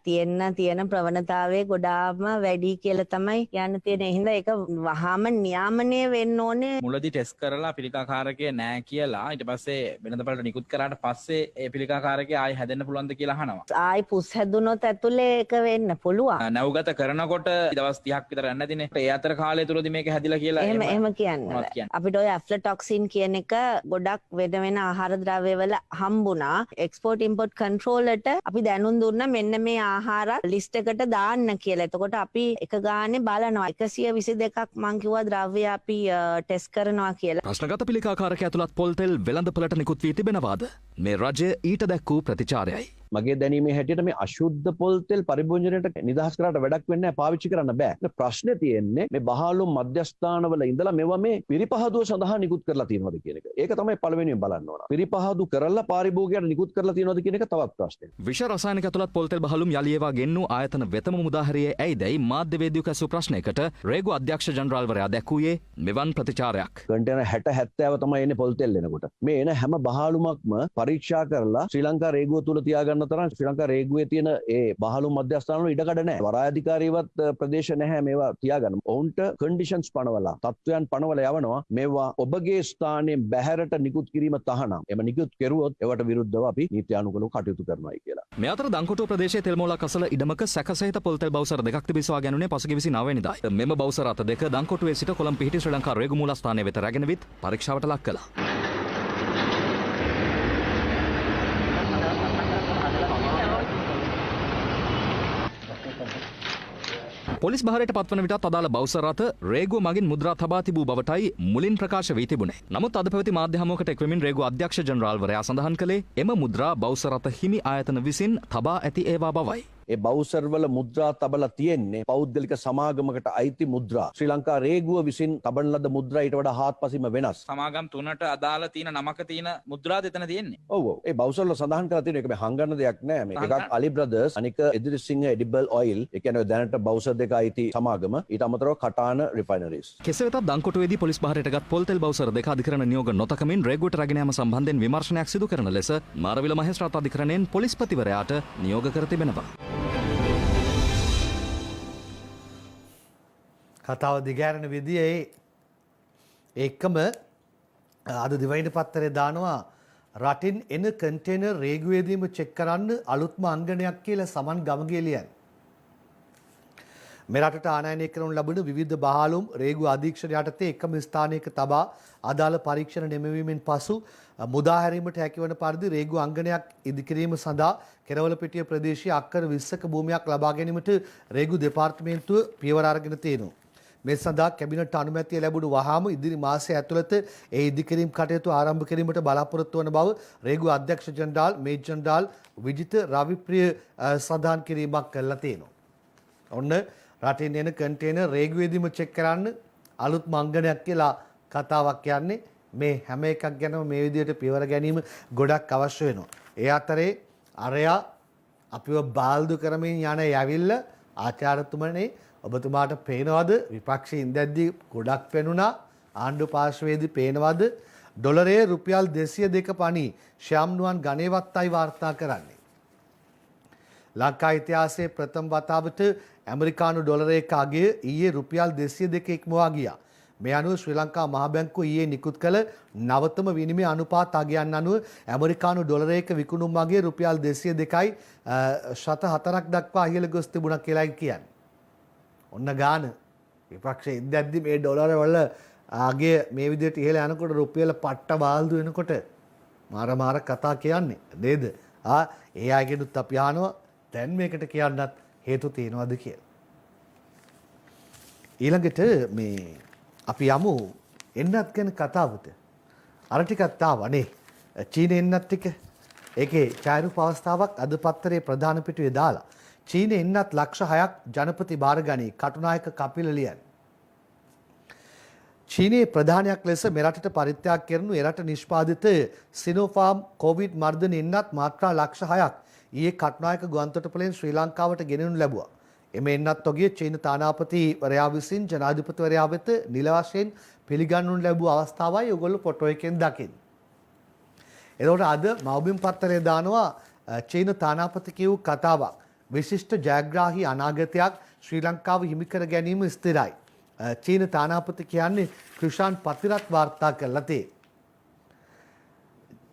තියෙන ප්‍රවණතාවය ගොඩාක්ම වැඩි කියලා තමයි යන්න තියෙන. ඒ හින්දා ඒක වහාම නියාමනය වෙන්න ඕනේ. මුලදී ටෙස්ට් කරලා පිළිකාකාරකය නෑ කියලා ඊට පස්සේ වෙනදපළට නිකුත් කරාට පස්සේ ඒ පිළිකාකාරකය ආයෙ හැදෙන්න පුළුවන්ද කියලා අහනවා. ආයි පුස් හැදුනොත් ඇතුලේ ඒක වෙන්න පුළුවන්. නැව්ගත කරනකොට දවස් 30ක් විතර යන්න දිනේ. ඒ අතර කාලය තුලදී මේක හැදිලා කියලා එහෙම කියන්නේ. අපිට ඔය ඇෆ්ලටොක්සින් කියන එක ගොඩක් වෙන ආහාර ද්‍රව්‍ය වල හම්බුණා. එක්ස්පෝර්ට් ඉම්පෝර්ට් කන්ට්‍රෝලර්ට අපි දැනුම් දුන්නා මෙන්න මේ ආහාර ලිස්ට් එකට දාන්න කියලා. එතකොට අපි එක ගානේ බලනවා 122ක් මං කිව්වා ද්‍රව්‍ය අපි ටෙස්ට් කරනවා කියලා. ප්‍රශ්නගත පිළිකාකාරක ඇතුළත් පොල් තෙල් වෙළඳපළට නිකුත් වී තිබෙනවාද? මේ රජය ඊට දැක්වූ ප්‍රතිචාරයයි. මගේ දැනීමේ හැටියට මේ අශුද්ධ පොල් තෙල් පරිභෝජනයට නිදහස් කරාට වැඩක් වෙන්නේ නැහැ, පාවිච්චි කරන්න බෑ. ප්‍රශ්නේ තියෙන්නේ මේ බහලුම් මධ්‍යස්ථානවල ඉඳලා මේවා මේ පිරිපහදුව සඳහා නිකුත් කරලා තියෙනවද කියන එක. ඒක තමයි පළවෙනියෙන් බලන්න ඕන. පිරිපහදු කරලා පාරිභෝගිකයට නිකුත් කරලා තියෙනවද කියන එක තවත් ප්‍රශ්නයක්. විෂ රසායනික ඇතුළත් පොල් තෙල් බහලුම් යලි ඒවා ගෙන්නූ ආයතන වෙතම මුදාහැරියේ ඇයිදැයි මාධ්‍යවේදියෙකු ඇසූ ප්‍රශ්නයකට රේගු අධ්‍යක්ෂ ජනරාල්වරයා දැක්වූයේ මෙවන් ප්‍රතිචාරයක්. කන්ටේනර් 60 70 තමයි එන්නේ පොල් තෙල් එනකොට. මේ එන හැම බහලුමක්ම පරීක්ෂා කරලා ශ්‍රී ලංකා රේගුව තුල තියාගන්න තරම් ශ්‍රී ලංකා රේගුවේ තියෙන ඒ බහලුම් මධ්‍යස්ථාන වල ඉඩකඩ නැහැ. වරායධිකාරීවත් ප්‍රදේශ නැහැ මේවා තියාගන්න. ඔවුන්ට කන්ඩිෂන්ස් පනවලා තත්ත්වයන් පනවලා යවනවා මේවා ඔබගේ ස්ථානයෙන් බැහැරට නිකුත් කිරීම තහනම්. එම නිකුත් කෙරුවොත් ඒවට විරුද්ධව අපි නීත්‍යානුකූලව කටයුතු කරනවායි කියලා. මේ අතර දංකොටුව ප්‍රදේශයේ තෙල්මෝලක් අසල ඉඩමක සැකසහිත පොල් තෙල් බවුසර දෙකක් තිබිසවා ගැනුනේ පසුගිය 29 වෙනිදායි. මෙම බවුසර අත දෙක දංකොටුවේ සිට කොළඹ පිහිටි ශ්‍රී ලංකා රේගු මූලස්ථානයේ වෙත රැගෙන විත් පරීක්ෂාවට ලක් කළා. පොලිස් භාරයට පත්වන විටත් අදාළ බවුසර රථ රේගුව මගින් මුද්‍රා තබා තිබූ බවටයි මුලින් ප්‍රකාශ වී තිබුණේ. නමුත් අද පැවති මාධ්‍ය හමුවකට එක්වෙමින් රේගුව අධ්‍යක්ෂ ජනරාල්වරයා සඳහන් කළේ එම මුද්‍රා බවුසර රථ හිමි ආයතන විසින් තබා ඇති ඒවා බවයි. ඒ බවුසර් වල මුද්‍රා තබලා තියෙන්නේ පෞද්ගලික සමාගමකට අයිති මුද්‍රා. ශ්‍රී ලංකා රේගුව විසින් තබන ලද මුද්‍රා ඊට වඩා හාත්පසින්ම වෙනස්. සමාගම් තුනට අදාළ තියෙන නමක තියෙන මුද්‍රාද එතන තියෙන්නේ. ඔව් ඔව්. ඒ බවුසර් වල සඳහන් කරලා තියෙන එක මේ හංගන්න දෙයක් නෑ. මේ එකක් අලි බ්‍රදර්ස් අනික එදිරිසිංහ එඩිබල් ඔයිල්. ඒ කියන්නේ දැනට බවුසර් දෙක අයිති සමාගම. ඊට අමතරව කටාන රිෆයිනරිස්. කෙසේ වෙතත් දංකොටුවේදී පොලිස් භාරයටගත් පොල් තෙල් බවුසර දෙක අධිකරණ නියෝග නොතකමින් රේගුවට රැගෙන යාම සම්බන්ධයෙන් විමර්ශනයක් සිදු කරන ලෙස මාරවිල මහේස්ත්‍රාත් අධිකරණයෙන් පොලිස්පතිවරයාට නියෝග කර තිබෙනවා. කතාව දිගෑරෙන විදියේ ඒකම අද දිවයින පත්තරේ දානවා රටින් එන කන්ටේනර් රේගුවේදීම චෙක් කරන්න අලුත්ම අංගනයක් කියලා සමන් ගමගේලියන්. මේ රටට ආනයනය කරනු ලබන විවිධ බහලුම් රේගුව අධීක්ෂණ යටතේ එකම ස්ථානයක තබා අදාළ පරීක්ෂණ නිමවීමෙන් පසු මුදාහැරීමට හැකිවන පරිදි රේගුව අංගනයක් ඉදිකිරීම සඳහා කෙරවලපිටිය ප්‍රදේශයේ අක්කර 20ක භූමියක් ලබා ගැනීමට රේගුව දෙපාර්තමේන්තුව පියවර අරගෙන තියෙනවා. මේ සඳහා කැබිනට් අනුමැතිය ලැබුණු වහාම ඉදිරි මාසය ඇතුළත ඒ ඉදිකිරීම් කටයුතු ආරම්භ කිරීමට බලාපොරොත්තු වන බව රේගුව අධ්‍යක්ෂ ජනරාල් මේජර් ජනරාල් විජිත රවිප්‍රිය සඳහන් කිරීමක් කළා තියෙනවා. ඔන්න රටින් එන කන්ටේනර් රේගුවේදීම චෙක් කරන්න අලුත් මංගනයක් කියලා කතාවක් යන්නේ. මේ හැම එකක් ගැනම මේ විදිහට පියවර ගැනීම ගොඩක් අවශ්‍ය වෙනවා. ඒ අතරේ අරයා අපිව බාල්දු කරමින් යන යවිල්ල ආචාර්යතුමනේ ඔබතුමාට පේනවද විපක්ෂයේ ඉඳද්දී ගොඩක් පෙනුණා ආණ්ඩු පාර්ශවයේදී පේනවද ඩොලරයේ රුපියල් 202 පණි ශ්‍යාම්නුවන් ගණේවත්තයි වාර්තා කරන්නේ. ලංකා ඉතිහාසයේ ප්‍රථම වතාවට ඇමරිකානු ඩොලරයක අගය ඊයේ රුපියල් 202 ඉක්මවා ගියා. මේ අනුව ශ්‍රී ලංකා මහ බැංකුව ඊයේ නිකුත් කළ නවතම විනිමය අනුපාත අගයන් අනුව ඇමරිකානු ඩොලරයක විකුණුම් අගය රුපියල් 202යි ශත 4ක් දක්වා ඉහළ ගොස් තිබුණා කියලා කියන්නේ. ඔන්න ගාන විපක්ෂයේ ඉඳද්දි මේ ඩොලර වල අගය මේ විදිහට ඉහළ යනකොට රුපියල පට්ට බාල්දු වෙනකොට මාර කතා කියන්නේ නේද? ඒ අයගෙනුත් අපි අහනවා දැන් මේකට කියන්නත් හේතු තියෙනවද කියලා. ඊළඟට මේ අපි යමු එන්නත් ගැන කතාවට. අර ටිකක් ආවනේ චීන එන්නත් ටික. ඒකේ ඡායාරූප අවස්ථාවක් අද පත්තරේ ප්‍රධාන පිටුවේ දාලා. චීන එන්නත් ලක්ෂ 6ක් ජනපති බාරගනී කටුනායක කපිල ලියන්. චීනයේ ප්‍රධානයක් ලෙස මෙරටට පරිත්‍යාග කරනු එරට නිෂ්පාදිත සිනෝෆාම් කොවිඩ් මර්ධන එන්නත් මාත්‍රා ලක්ෂ 6ක් ඊයේ කටුනායක ගුවන්තොටුපළෙන් ශ්‍රී ලංකාවට ගෙනෙනු ලැබුවා. එම එන්නත් ඔගිය චීන තානාපතිවරයා විසින් ජනාධිපතිවරයා වෙත නිල වශයෙන් පිළිගන්වනු ලැබුව අවස්ථාවයි ඔයගොල්ලෝ ෆොටෝ එකෙන් දකින්නේ. එතකොට අද මව්බිම් පත්තරේ දානවා චීන තානාපති කියූ කතාවක්. විශිෂ්ට ජයග්‍රාහී අනාගතයක් ශ්‍රී ලංකාව හිමිකර ගැනීම ස්ථිරයි. චීන තානාපති කියන්නේ ක්‍රිෂාන් පතිරත් වාර්තා කරලා තියෙනවා.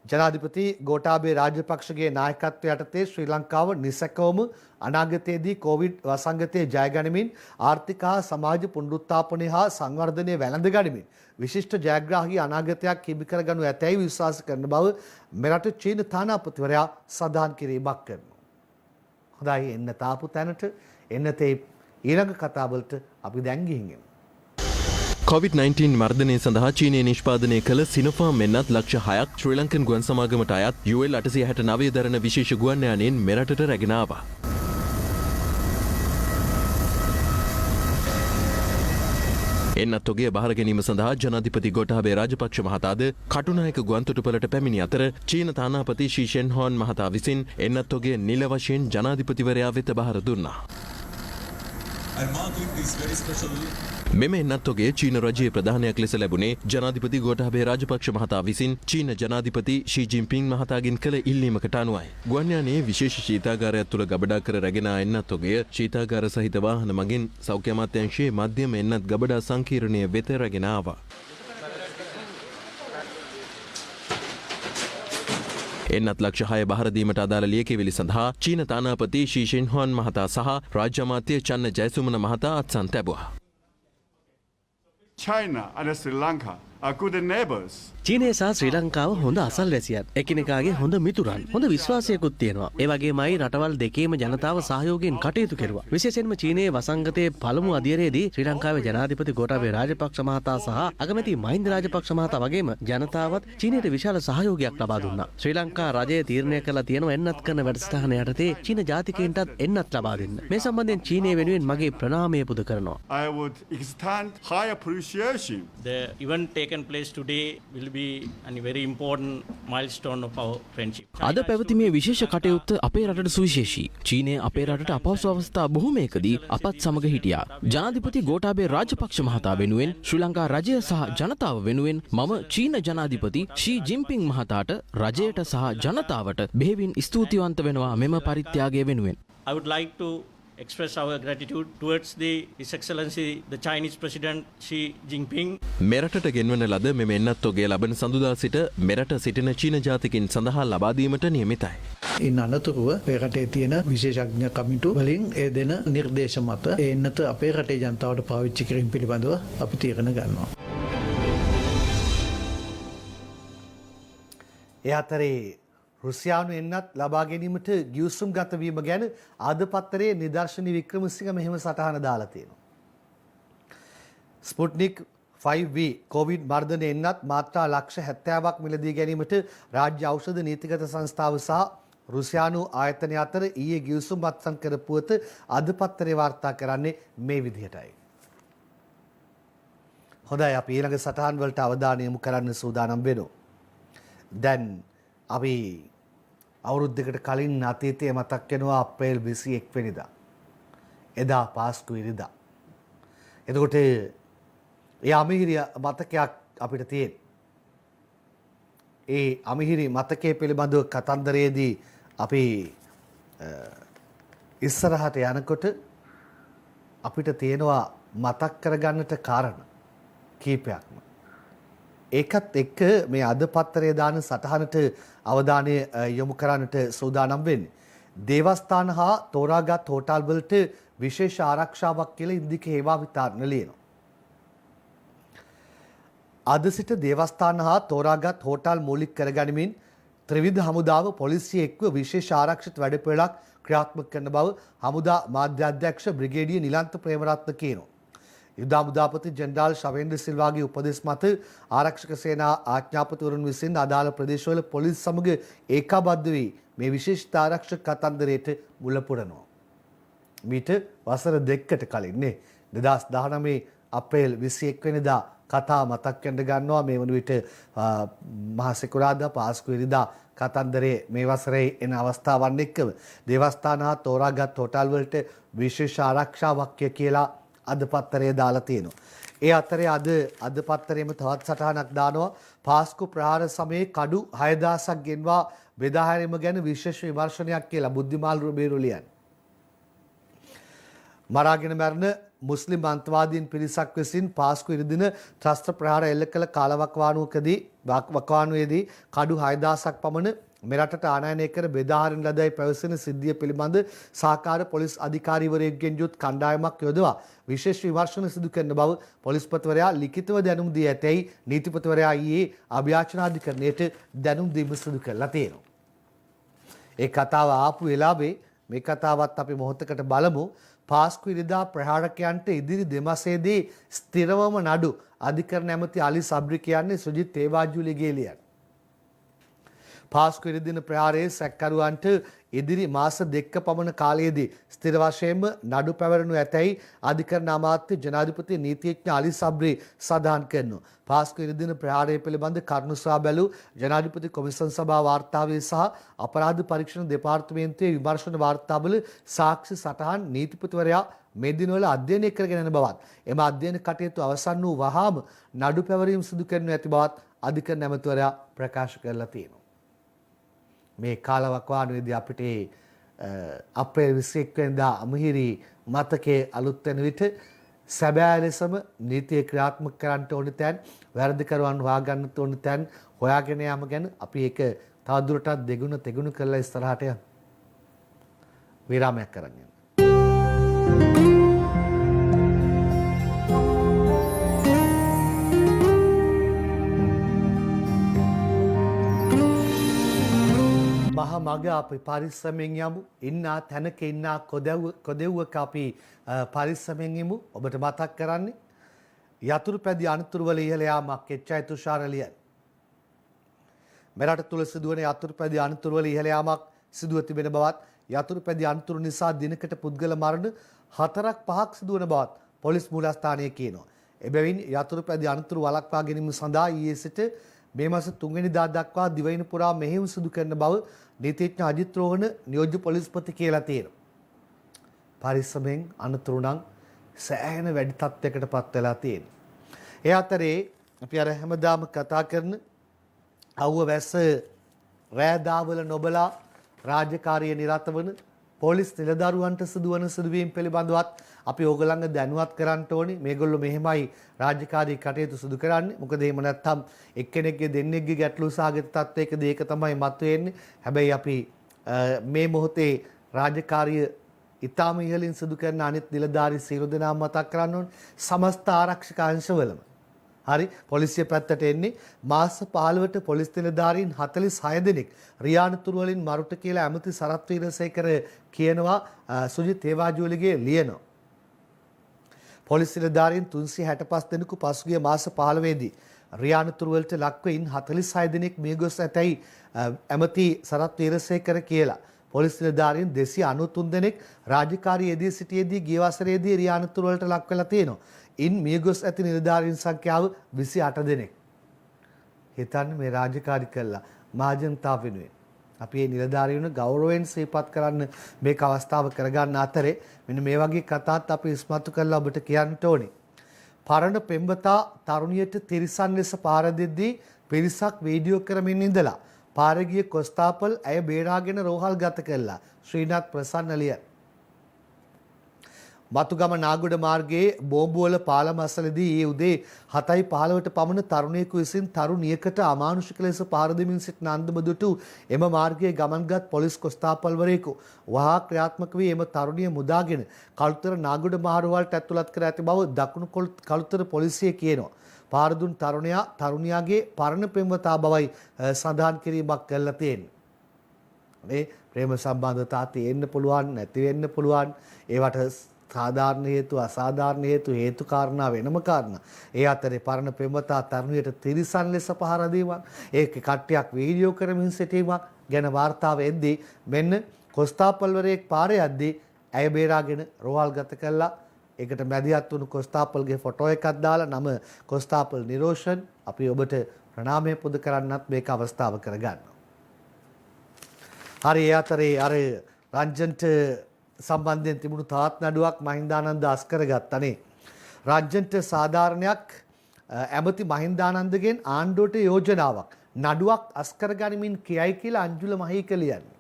ජනාධිපති ගෝඨාභය රාජපක්ෂගේ නායකත්වය යටතේ ශ්‍රී ලංකාව නිසැකවම අනාගතයේදී කොවිඩ් වසංගතයේ ජය ගනිමින් ආර්ථික හා සමාජ පුනරුත්ථාපනය හා සංවර්ධනය වැළඳ ගනිමින් විශිෂ්ට ජයග්‍රාහී අනාගතයක් හිමි කරගනු ඇතැයි විශ්වාස කරන බව මෙරට චීන තානාපතිවරයා සඳහන් කිරීමක් කරනවා. හොඳයි එන්න තාපු තැනට එන්නතේ ඊළඟ කතාවලට අපි දැන් ගිහින් එමු. COVID-19 මර්ධනය සඳහා චීනය නිෂ්පාදනය කළ සිනෝෆාම් මෙන්නත් ලක්ෂ 6ක් ශ්‍රී ලංකන් ගුවන් සමාගමට අයත් UL 869 දරන විශේෂ ගුවන් යානයෙන් මෙරටට රැගෙන ආවා. එන්නත් ඔගේ බහර ගැනීම සඳහා ජනාධිපති ගෝඨාභය රාජපක්ෂ මහතාද කටුනායක ගුවන්තොටුපළට පැමිණි අතර චීන තානාපති ෂී ෂෙන්හෝන් මහතා විසින් එන්නත් ඔගේ නිල වශයෙන් ජනාධිපතිවරයා වෙත බහර දුන්නා. මෙම එන්නත් ඔගේ චීන රජයේ ප්‍රධානයක් ලෙස ලැබුණේ ජනාධිපති ගෝඨාභය රාජපක්ෂ මහතා විසින් චීන ජනාධිපති ෂී ජින්පිං මහතාගෙන් කළ ඉල්ලීමකට අනුවයි. ගුවන් යානයේ විශේෂ ශීතාගාරයක් තුළ ගබඩා කර රැගෙන ආ එන්නත් ඔගය ශීතාගාර සහිත වාහන මගින් සෞඛ්‍ය අමාත්‍යාංශයේ මධ්‍යම එන්නත් ගබඩා සංකීර්ණය වෙත රැගෙන ආවා. එන්නත් ලක්ෂ 6 බහර දීමට අදාළ ලියකියවිලි සඳහා චීන තානාපති ෂී ෂෙන්හුවන් මහතා සහ රාජ්‍ය අමාත්‍ය චන්න ජයසුමන මහතා අත්සන් තැබුවා. China and Sri Lanka are good neighbors. චීනය සහ ශ්‍රී ලංකාව හොඳ අසල්වැසියන්. එකිනෙකාගේ හොඳ මිතුරන්. හොඳ විශ්වාසයකුත් තියෙනවා. ඒ වගේමයි රටවල් දෙකේම ජනතාව සහයෝගයෙන් කටයුතු කෙරුවා. විශේෂයෙන්ම චීනයේ වසංගතයේ පළමු අදියරේදී ශ්‍රී ලංකාවේ ජනාධිපති ගෝඨාභය රාජපක්ෂ මහතා සහ අගමැති මහින්ද රාජපක්ෂ මහතා වගේම ජනතාවත් චීනයට විශාල සහයෝගයක් ලබා දුන්නා. ශ්‍රී ලංකා රජය තීරණය කළා තියෙනවා එන්නත් කරන වැඩසටහන යටතේ චීන ජාතිකයන්ටත් එන්නත් ලබා දෙන්න. මේ සම්බන්ධයෙන් චීනය වෙනුවෙන් මගේ ප්‍රණාමය පුද කරනවා. I would extend high appreciation. The event taken place today will be a very important milestone of our friendship. අද පැවති මේ විශේෂ කටයුත්ත අපේ රටට සුවිශේෂී. චීනය අපේ රටට අපහසු අවස්ථා බොහෝමයකදී අපත් සමග හිටියා. ජනාධිපති ගෝඨාභය රාජපක්ෂ මහතා වෙනුවෙන් ශ්‍රී ලංකා රජය සහ ජනතාව වෙනුවෙන් මම චීන ජනාධිපති ෂී ජින්පිං මහතාට රජයට සහ ජනතාවට බෙහෙවින් ස්තුතිවන්ත වෙනවා මෙම පරිත්‍යාගය වෙනුවෙන්. I would like to express our gratitude towards His Excellency the Chinese President Xi Jinping. මෙරටට ගෙන්වන ලද මෙම එන්නත් ඔගේ ලබන සඳුදා සිට මෙරට සිටින චීන ජාතිකින් සඳහා ලබා දීමට නියමිතයි. ඉන් අනතුරුව අපේ රටේ තියෙන විශේෂඥ කමිටු වලින් ඒ දෙන නිර්දේශ මත ඒ එන්නත අපේ රටේ ජනතාවට පාවිච්චි කිරීම පිළිබඳව අපි තීරණ ගන්නවා. ඒ අතරේ රුසියානු එන්නත් ලබා ගැනීමට ගිවිසුම් ගත වීම ගැන ආදපත්තරයේ නිදර්ශනී වික්‍රමසිංහ මෙහෙම සටහන දාලා තියෙනවා. ස්පුට්නික් 5V කොවිඩ් මර්ධන එන්නත් මාත්‍රා ලක්ෂ 70ක් මිලදී ගැනීමට රාජ්‍ය ඖෂධ නීතිගත සංස්ථාව සහ රුසියානු ආයතනය අතර ඊයේ ගිවිසුම් අත්සන් කරපුවත ආදපත්තරේ වාර්තා කරන්නේ මේ විදිහටයි. හොඳයි අපි ඊළඟ සටහන් වලට අවධානය යොමු කරන්න සූදානම් වෙනවා. දැන් අපි අවුරුද්දකට කලින් අතීතයේ මතක් වෙනවා අප්‍රේල් 21 වෙනිදා. එදා පාස්කු ඉරිදා. එතකොට ඒ අමිහිරි මතකයක් අපිට තියෙන. ඒ අමිහිරි මතකයේ පිළිබඳව කතන්දරයේදී අපි ඉස්සරහට යනකොට අපිට තියෙනවා මතක් කරගන්නට කාරණා කීපයක්ම. ඒකත් එක්ක මේ අද පත්තරේ දාන සටහනට අවධානය යොමු කරන්නට සූදානම් වෙන්නේ. දේවස්ථාන හා තෝරාගත් හෝටල් වලට විශේෂ ආරක්ෂාවක් කියලා ඉන්දික හේවා විතරණ ලියනවා. අද සිට දේවස්ථාන හා තෝරාගත් හෝටල් මූලික කරගනිමින් ත්‍රිවිධ හමුදාව පොලිසිය එක්ව විශේෂ ආරක්ෂිත වැඩපිළිවෙලක් ක්‍රියාත්මක කරන බව හමුදා මාධ්‍ය අධ්‍යක්ෂ බ්‍රිගේඩියර් නිලන්ත ප්‍රේමරත්න කියනවා. යුද හමුදාපති ජෙනරාල් ශවේන්ද්‍ර සිල්වාගේ උපදෙස් මත ආරක්ෂක සේනා ආඥාපතිවරුන් විසින් අදාළ ප්‍රදේශවල පොලිස් සමග ඒකාබද්ධ වී මේ විශේෂිත ආරක්ෂක කතන්දරයට මුල පුරනවා. මීට වසර දෙකකට කලින් 2019 අප්‍රේල් 21 වෙනිදා කතා මතක් කරන්න ගන්නවා. මේ වන විට මහා සිකුරාදා පාස්කු ඉරිදා කතන්දරේ මේ වසරේ එන අවස්ථාවන් එක්කම දේවස්ථාන හා තෝරාගත් හෝටල් වලට විශේෂ ආරක්ෂාවක් කියලා අද පත්තරේ දාලා තියෙනවා. ඒ අතරේ අද පත්තරේම තවත් සටහනක් දානවා. පාස්කු ප්‍රහාර සමයේ කඩු 6000ක් ගෙන්වා බෙදා හැරීම ගැන විශේෂ විමර්ශනයක් කියලා බුද්ධිමාල් රුබේරු ලියන්නේ. මරාගෙන මැරෙන මුස්ලිම් අන්තවාදීන් පිරිසක් විසින් පාස්කු ඉරිදින ත්‍රස්ත ප්‍රහාර එල්ල කළ කාලවකවානුවේදී කඩු 6000ක් පමණ මෙරටට ආනයනය කර බෙදා හරින ලදයි පැවසෙන සිද්ධිය පිළිබඳ සහකාර පොලිස් අධිකාරීවරයෙක්ගෙන් යුත් කණ්ඩායමක් යොදවා විශේෂ විමර්ශන සිදු කරන බව පොලිස්පතිවරයා ලිඛිතව දැනුම් දී ඇතැයි නීතිපතිවරයා ඊයේ අභියාචනාධිකරණයට දැනුම් දීම සිදු කරලා තියෙනවා. ඒ කතාව ආපු වෙලාවේ මේ කතාවත් අපි මොහොතකට බලමු. පාස්කු ඉරිදා ප්‍රහාරකයන්ට ඉදිරි දෙමාසයේදී ස්ථිරවම නඩු අධිකරණ ඇමති අලි සබ්රි කියන්නේ සුජිත් තේවාජුලිගේ ලියන. පාස්කු ඉරිදින ප්‍රහාරයේ සැකකරුවන්ට ඉදිරි මාස 2ක පමණ කාලයේදී ස්ථිර වශයෙන්ම නඩු පැවරෙනු ඇතැයි අධිකරණ අමාත්‍ය ජනාධිපති නීතිඥ අලි සබ්රි සඳහන් කරනවා. පාස්කු ඉරිදින ප්‍රහාරය පිළිබඳ කරුණු සොයා බැලූ ජනාධිපති කොමිසම් සභා වාර්තාවේ සහ අපරාධ පරීක්ෂණ දෙපාර්තමේන්තුවේ විමර්ශන වාර්තාවල සාක්ෂි සටහන් නීතිපතිවරයා මේ දිනවල අධ්‍යයනය කරගෙන යන බවත් එම අධ්‍යයන කටයුතු අවසන් වූ වහාම නඩු පැවරීම සිදු කරනු ඇති බවත් අධිකරණ ඇමතිවරයා ප්‍රකාශ කරලා තියෙනවා. මේ කාලවකවානුවේදී අපිට අප්‍රේල් 21 වෙනිදා අමහිරි මතකයේ අලුත් වෙන විට සැබෑ ලෙසම නීතිය ක්‍රියාත්මක කරන්න ඕන තැන් වැරදිකරුවන් හොයාගන්න ඕන තැන් හොයාගෙන යාම ගැන අපි ඒක තවදුරටත් දෙගුණ තෙගුණ කරලා ඉස්සරහට යමු. විරාමයක් කරන්න. මහ මග අපි පරිස්සමෙන් යමු. ඉන්නා තැනක ඉන්නා කොදෙව්වක අපි පරිස්සමෙන් යමු. ඔබට මතක් කරන්නේ යතුරුපැදි අනතුරු වල ඉහළ යාමක් එච්.අයි. තුෂාර ලියන. මෙරට තුල සිදුවන යතුරුපැදි අනතුරු වල ඉහළ යාමක් සිදුව තිබෙන බවත් යතුරුපැදි අනතුරු නිසා දිනකට පුද්ගල මරණ 4-5ක් සිදුවන බවත් පොලිස් මූලස්ථානය කියනවා. එබැවින් යතුරුපැදි අනතුරු වළක්වා ගැනීම සඳහා ඊයේ සිට මේ මාස 3 වෙනිදා දක්වා දිවයින පුරා මෙහෙයුම් සිදු කරන බව නීතිඥ අජිත් රෝහණ නියෝජ්‍ය පොලිස්පති කියලා තියෙනවා. පරිස්සමෙන් අනතුරු නම් සෑහෙන වැඩි තත්යකටපත් වෙලා තියෙනවා. ඒ අතරේ අපි අර හැමදාම කතා කරන අවුව වැස්ස රෑදාවල නොබලා රාජකාරිය නිරත වන පොලිස් නිලදරුවන්ට සිදුවන සිදුවීම් පිළිබඳවත් අපි ඕගොල්ලන්ව දැනුවත් කරන්න ඕනේ. මේගොල්ලෝ මෙහෙමයි රාජකාරී කටයුතු සිදු කරන්නේ. මොකද එහෙම නැත්නම් එක්කෙනෙක්ගේ දෙන්නෙක්ගේ ගැටලු සහගත තත්ත්වයකදී ඒක තමයි මතුවෙන්නේ. හැබැයි අපි මේ මොහොතේ රාජකාරිය ඊටාම ඉහළින් සිදු කරන අනිත් නිලධාරී සියලු දෙනාම මතක් කරන්න ඕනේ. සමස්ත ආරක්ෂක අංශවලම හරි පොලිසිය පැත්තට එන්නේ මාස 15ට පොලිස් නිලධාරීන් 46 දෙනෙක් රියානතුරු වලින් මරුට කියලා ඇමති සරත් වීරසේකර කියනවා සුජිත් තේවාජුලිගේ ලියනවා. පොලිස් නිලධාරීන් 365 දෙනෙකු පසුගිය මාස 15 දී රියානතුරු වලට ලක්වයින් 46 දෙනෙක් මිය ගොස් ඇතැයි ඇමති සරත් වීරසේකර කියලා. පොලිස් නිලධාරීන් 293 දෙනෙක් රාජකාරී යෙදී සිටියේදී ගිය වසරේදී රියානතුරු වලට ලක් වෙලා තියෙනවා. ඉන් මියගොස් ඇති නිලධාරීන් සංඛ්‍යාව 28 දෙනෙක්. හිතන්න මේ රාජකාරී කළා මහජනතාව වෙනුවෙන්. අපි මේ නිලධාරීන්ව ගෞරවයෙන් සිහිපත් කරන්න මේක අවස්ථාව කරගන්න අතරේ මෙන්න මේ වගේ කතාත් අපි ඉස්මතු කරලා ඔබට කියන්න ඕනේ. පරණ පෙම්වතා තරුණියට තිරිසන් ලෙස පාර දෙද්දී පිරිසක් වීඩියෝ කරමින් ඉඳලා පාරේ ගිය කොස්තාපල් ඇය බේරාගෙන රෝහල් ගත කළා. ශ්‍රීනාත් ප්‍රසන්න ලිය. මතුගම නාගොඩ මාර්ගයේ බෝම්බුවල පාලම අසලදී ඊයේ උදේ 7:15ට පමණ තරුණයෙකු විසින් තරුණියකට අමානුෂික ලෙස පාර දෙමින් සිටින අන්දමදුටු එම මාර්ගයේ ගමන්ගත් පොලිස් කොස්තාපල්වරයෙකු වහා ක්‍රියාත්මක වී එම තරුණිය මුදාගෙන කළුතර නාගොඩ මහරුවලට ඇතුළත් කර ඇති බව දකුණු කළුතර පොලිසිය කියනවා. පාර දුන් තරුණයා තරුණියගේ පරණ පෙම්වතා බවයි සඳහන් කිරීමක් කළා තියෙන්නේ. මේ ප්‍රේම සම්බන්ධතා තියෙන්න පුළුවන් නැති වෙන්න පුළුවන් ඒවට සාධාරණ හේතු අසාධාරණ හේතු කාරණා වෙනම කාරණා. ඒ අතරේ පරණ පෙම්වතා තරුණියට තිරිසන් ලෙස පහර දීමක්, ඒක කට්ටියක් වීඩියෝ කරමින් සිටීමක් ගැන වාර්තාව එද්දී මෙන්න කොස්තාපල්වරයෙක් පාරේ යද්දී ඇය බේරාගෙන රෝහල් ගත කළා. ඒකට මැදිහත් වුණු කොස්තාපල්ගේ ෆොටෝ එකක් දාලා නම කොස්තාපල් නිරෝෂන් අපි ඔබට ප්‍රණාමය පුද කරන්නත් මේක අවස්ථාව කරගන්නවා. හරි ඒ අතරේ අර රංජන්ට සම්බන්ධයෙන් තිබුණු තාත් නඩුවක් මහින්දානන්ද අස්කර ගත්තනේ. රංජන්ට සාධාරණයක් ඇමති මහින්දානන්දගෙන් ආණ්ඩුවට යෝජනාවක් නඩුවක් අස්කර ගනිමින් කියයි කියලා අංජුල මහීක ලියන්නේ.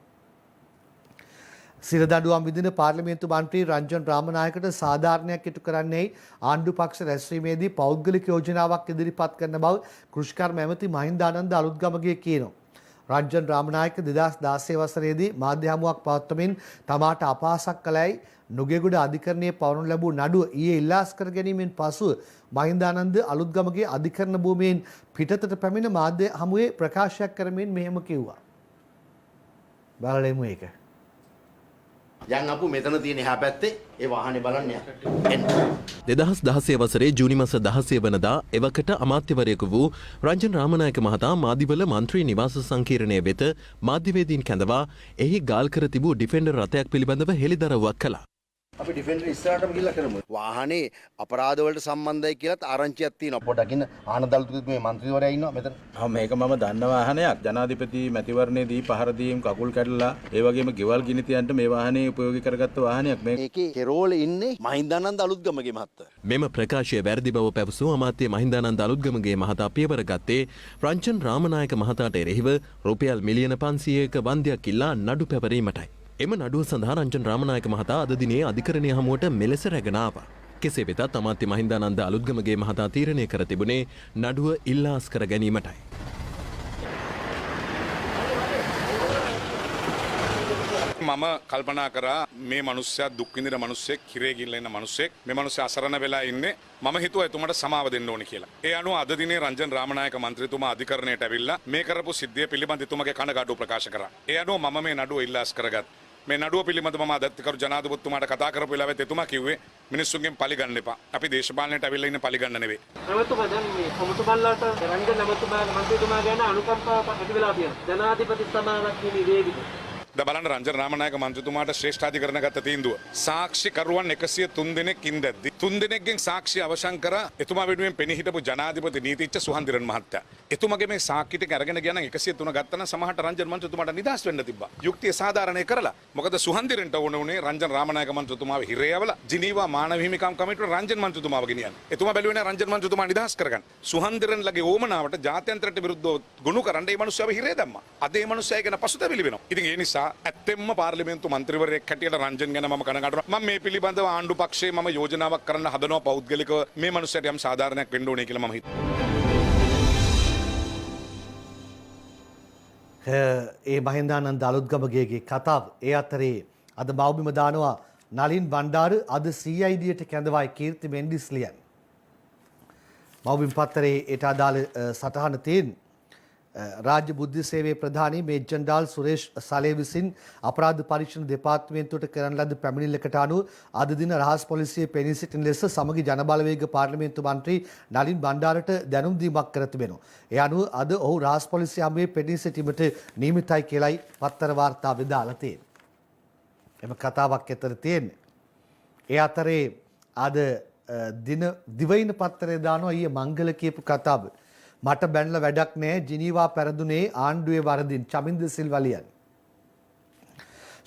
සිරදඬුවම් විදින පාර්ලිමේන්තු මන්ත්‍රී රංජන් රාමනායකට සාධාරණයක් ඉටු කරන්නේ ආණ්ඩු පක්ෂ රැස්වීමේදී පෞද්ගලික යෝජනාවක් ඉදිරිපත් කරන බව කෘෂිකර්ම ඇමති මහින්දානන්ද අලුත්ගමගේ කියනවා. රංජන් රාමනායක 2016 වසරේදී මාධ්‍ය හමුවක් පවත්වමින් තමාට අපහාසක් කළයි නුගේගොඩ අධිකරණයේ පවරනු ලැබූ නඩුව ඊයේ ඉල්ලාස් කර ගැනීමෙන් පසුව මහින්දානන්ද අලුත්ගමගේ අධිකරණ භූමියෙන් පිටතට පැමිණ මාධ්‍ය හමුවේ ප්‍රකාශයක් කරමින් මෙහෙම කිව්වා. බලලෙමු ඒක. යන් අපු මෙතන තියෙන එහා පැත්තේ ඒ වාහනේ බලන්න යන්න. 2016 වසරේ ජූනි මාස 16 වනදා එවකට අමාත්‍යවරයෙකු වූ රංජන් රාමනායක මහතා මාදිවල මන්ත්‍රී නිවාස සංකීර්ණය වෙත මාධ්‍යවේදීන් කැඳවා එහි ගාල් කර තිබූ ඩිෆෙන්ඩර් රථයක් පිළිබඳව හෙළිදරව්වක් කළා. අපි ඩිෆෙන්ඩර් ඉස්සරහටම ගිහලා කරමු. වාහනේ අපරාධ වලට සම්බන්ධයි කියලාත් ආරංචියක් තියෙනවා. පොඩකින් ආනදල්තුත් මේ മന്ത്രിවරයා ඉන්නවා මෙතන. මේක මම දන්න වාහනයක්. ජනාධිපති මැතිවරණයේදී පහර දීම් කකුල් කැඩලා ඒ වගේම ගෙවල් ගිනි තියන්න මේ වාහනේ උපයෝගී කරගත්ත වාහනයක්. මේකේ කෙරෝල ඉන්නේ මහින්දානන්ද අලුත්ගමගේ මහත්තයා. මෙම ප්‍රකාශය වැරදි බව පැවසූ අමාත්‍ය මහින්දානන්ද අලුත්ගමගේ මහතා පියවර ගත්තේ රංජන් රාමනායක මහතාට එරෙහිව රුපියල් මිලියන 500ක වන්දයක් ඉල්ලා නඩු පැවරීමටයි. එම නඩුව සඳහා රංජන් රාමනායක මහතා අද දිනේ අධිකරණය හමුවට මෙලෙස රැගෙන ආවා. කෙසේ වෙතත් අමාත්‍ය මහින්දානන්ද අලුත්ගමගේ මහතා තීරණය කර තිබුණේ නඩුව ඉල්ලාස් කර ගැනීමටයි. මම කල්පනා කරා මේ මිනිස්සයා දුක් විඳින මිනිස්සෙක්, හිරේ ගිල්ලා ඉන්න මිනිස්සෙක්, මේ මිනිස්සයා අසරණ වෙලා ඉන්නේ. මම හිතුවා එතුමාට සමාව දෙන්න ඕනේ කියලා. ඒ අනුව අද දිනේ රංජන් රාමනායක මන්ත්‍රීතුමා අධිකරණයට ඇවිල්ලා මේ කරපු සිද්ධිය පිළිබඳ එතුමාගේ කනගාටුව ප්‍රකාශ කරා. ඒ අනුව මම මේ නඩුව ඉල්ලාස් කරගත්තා. මේ නඩුව පිළිබඳව මම අධිකරු ජනාධිපතිතුමාට කතා කරපු වෙලාවෙත් එතුමා කිව්වේ මිනිස්සුන්ගෙන් පලි ගන්න එපා. අපි දේශපාලනයට ඇවිල්ලා ඉන්නේ පලි ගන්න නෙවෙයි. නමුත් දැන් මේ කොමුතුමල්ලාට රංජන් මන්ත්‍රීතුමා ගැන අනුකම්පාවක් ඇති වෙලා තියෙනවා. ජනාධිපති සමාවක් හිමි වේවිද? බලන්න රංජන් රාමනායක මන්ත්‍රීතුමාට ශ්‍රේෂ්ඨාධිකරණ ගත්ත තීන්දුව. සාක්ෂිකරුවන් 103 දෙනෙක් ඉඳද්දි 3 දෙනෙක්ගෙන් සාක්ෂි අවසන් කරා එතුමා වෙනුවෙන් පෙනී හිටපු ජනාධිපති නීතිච්ච සුහන්දිරන් මහත්තයා. එතුමාගේ මේ සාක්ෂි ටික අරගෙන ගියා නම් 103 ගත්තා නම් සමහරට රංජන් මන්ත්‍රීතුමාට නිදහස් වෙන්න තිබ්බා. යුක්තිය සාධාරණය කරලා. මොකද සුහන්දිරන්ට ඕන උනේ රංජන් රාමනායක මන්ත්‍රීතුමාව හිරේයවලා ජිනීවා මානව හිමිකම් කමිටුවේ රංජන් මන්ත්‍රීතුමාව ගෙනියන්න. එතුමා බැලුවේ නැහැ රංජන් මන්ත්‍රීතුමා නිදහස් කරගන්න. සුහන්දිරන්ලගේ ඕමනාවට ජාත්‍යන්තරයට විරුද්ධව ගොනු කරන්න මේ මිනිස්සුව හිරේ දැම්මා. අද මේ මිනිස්සයා ගැන පසුතැවිලි වෙනවා. ඉතින් ඒ නිසා ඇත්තෙන්ම පාර්ලිමේන්තු මන්ත්‍රීවරයෙක් හැටියට රංජන් ගැන මම කනගාටුයි. මම මේ පිළිබඳව ආණ්ඩු පක්ෂයේ මම යෝජනාවක් කරන්න හදනවා පෞද්ගලිකව මේ මනුස්සයාට යම් සාධාරණයක් වෙන්න ඕනේ කියලා මම හිතනවා. ඒ මහින්දානන්ද අලුත්ගමගේගේ කතාව ඒ අතරේ අද බෞබිම දානවා නලින් බණ්ඩාර අද CIDට කැඳවයි කීර්ති මෙන්ඩිස් ලියන්. බෞබිම පත්තරේ ඒට අදාළ සටහන තියෙන රාජ්‍ය බුද්ධ සේවයේ ප්‍රධානී මේජර් ජනරාල් සුරේෂ් සලේ විසින් අපරාධ පරීක්ෂණ දෙපාර්තමේන්තුවට කරන ලද පැමිණිල්ලකට අනුව අද දින රහස් පොලිසියේ පෙනී සිටින ලෙස සමගි ජනබලවේග පාර්ලිමේන්තු මන්ත්‍රී නලින් බණ්ඩාරට දැනුම් දීමක් කර තිබෙනවා. ඒ අනුව අද ඔහු රහස් පොලිසිය හමුවේ පෙනී සිටීමට නියමිතයි කියලයි පත්තර වාර්තාවේ දාලා තියෙන්නේ. එම කතාවක් ඇතර තියෙන්නේ. ඒ අතරේ අද දිවයින පත්තරේ දානවා ඊයේ මංගල කියපු කතාව. මට බැනලා වැඩක් නැහැ ජිනීවා පැරදුනේ ආණ්ඩුවේ වරදින් චමින්ද සිල්වා ලියන.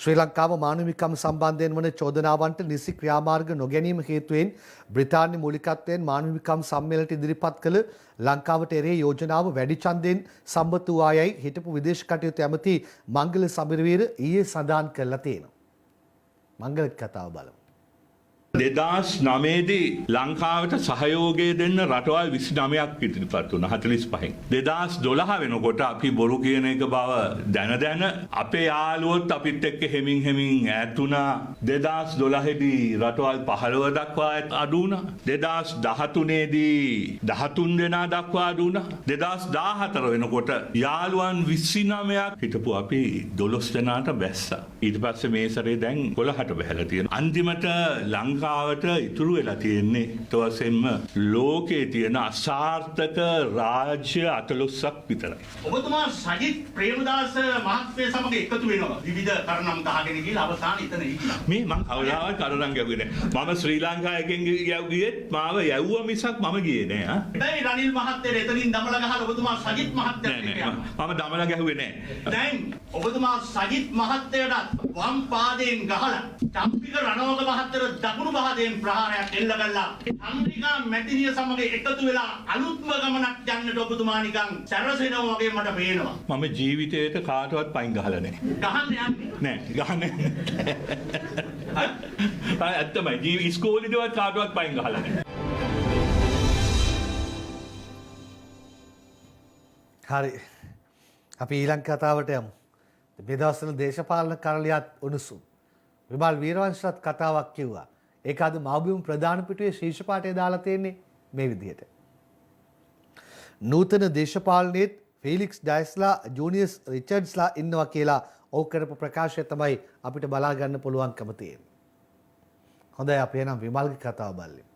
ශ්‍රී ලංකාව මානව හිමිකම් සම්බන්ධයෙන් වන චෝදනාවන්ට නිසි ක්‍රියාමාර්ග නොගැනීම හේතුවෙන් බ්‍රිතාන්‍ය මූලිකත්වයෙන් මානව හිමිකම් සම්මේලනයට ඉදිරිපත් කළ ලංකාවට එරෙහි යෝජනාව වැඩි ඡන්දයෙන් සම්මත වූ ආයයි හිටපු විදේශ කටයුතු ඇමති මංගල සමරවීර ඊයේ සඳහන් කළා තියෙනවා. මංගල කතාව බලමු. 2009 ලංකාවට සහයෝගය දෙන්න රටවල් 29ක් ඉදිරිපත් වුණා 45න්. 2012 වෙනකොට අපි බොරු කියන එක බව දැන අපේ යාළුවොත් අපිත් එක්ක හෙමින් ඈත් වුණා. 2012 දී රටවල් 15 දක්වා අඩු වුණා. 2013 දී 13 දෙනා දක්වා අඩු වුණා. 2014 වෙනකොට යාළුවන් 29ක් හිටපු අපි 12 දෙනාට බැස්සා. ඊට පස්සේ මේ සැරේ දැන් 12ට බහැලා තියෙනවා. අන්තිමට ලංකාවට ඉතුරු වෙලා තියෙන්නේ තවසෙන්ම ලෝකයේ තියෙන අසාර්ථක රාජ්‍ය 14ක් විතරයි. ඔබතුමා සජිත් ප්‍රේමදාස මහත්මයා සමග එකතු වෙනවා. විවිධ කරුණම් ගහගෙන ගිහලා අවසාන එතන හිටියා. මේ මං කවදාවත් කරුණම් ගැව්වේ නැහැ. මම ශ්‍රී ලංකාවකින් ගියෙත් මාව යවුවා මිසක් මම ගියේ නෑ. හැබැයි රනිල් මහත්තයා එතනින් දමලා ගහලා ඔබතුමා සජිත් මහත්තයා මම දමලා ගැහුවේ නෑ. දැන් ඔබතුමා සජිත් මහත්තයාට වම් පාදයෙන් ගහලා චම්පික රණවක මහත්තර දකුණු පාදයෙන් ප්‍රහාරයක් එල්ල කළා. අම්රිකා මැතිනිය සමග එකතු වෙලා අලුත්ම ගමනක් යන්නට ඔබතුමා නිකන් සැරසෙනවා වගේ මට පේනවා. මම ජීවිතයට කාටවත් පයින් ගහලා නැහැ. ගහන්න යන්නේ නෑ ඇත්තමයි ඉස්කෝලේදවත් කාටවත් පයින් ගහලා නැහැ. හරි. අපි ඊළඟ කතාවට යමු. මේ දවස්වල දේශපාලන කරලියත් උණුසුම්. විමල් වීරවංශත් කතාවක් කිව්වා. ඒක අද මව්බිම ප්‍රධාන පිටුවේ ශීර්ෂ පාඨය දාලා තියෙන්නේ මේ විදිහට. නූතන දේශපාලනයේත් ෆීලික්ස් ඩයස්ලා ජූනියස් රිචඩ්ස්ලා ඉන්නවා කියලා ඔව් කරපු ප්‍රකාශය තමයි අපිට බලා ගන්න පුළුවන්කම තියෙන්නේ. හොඳයි අපි එනම් විමල්ගේ කතාව බලමු.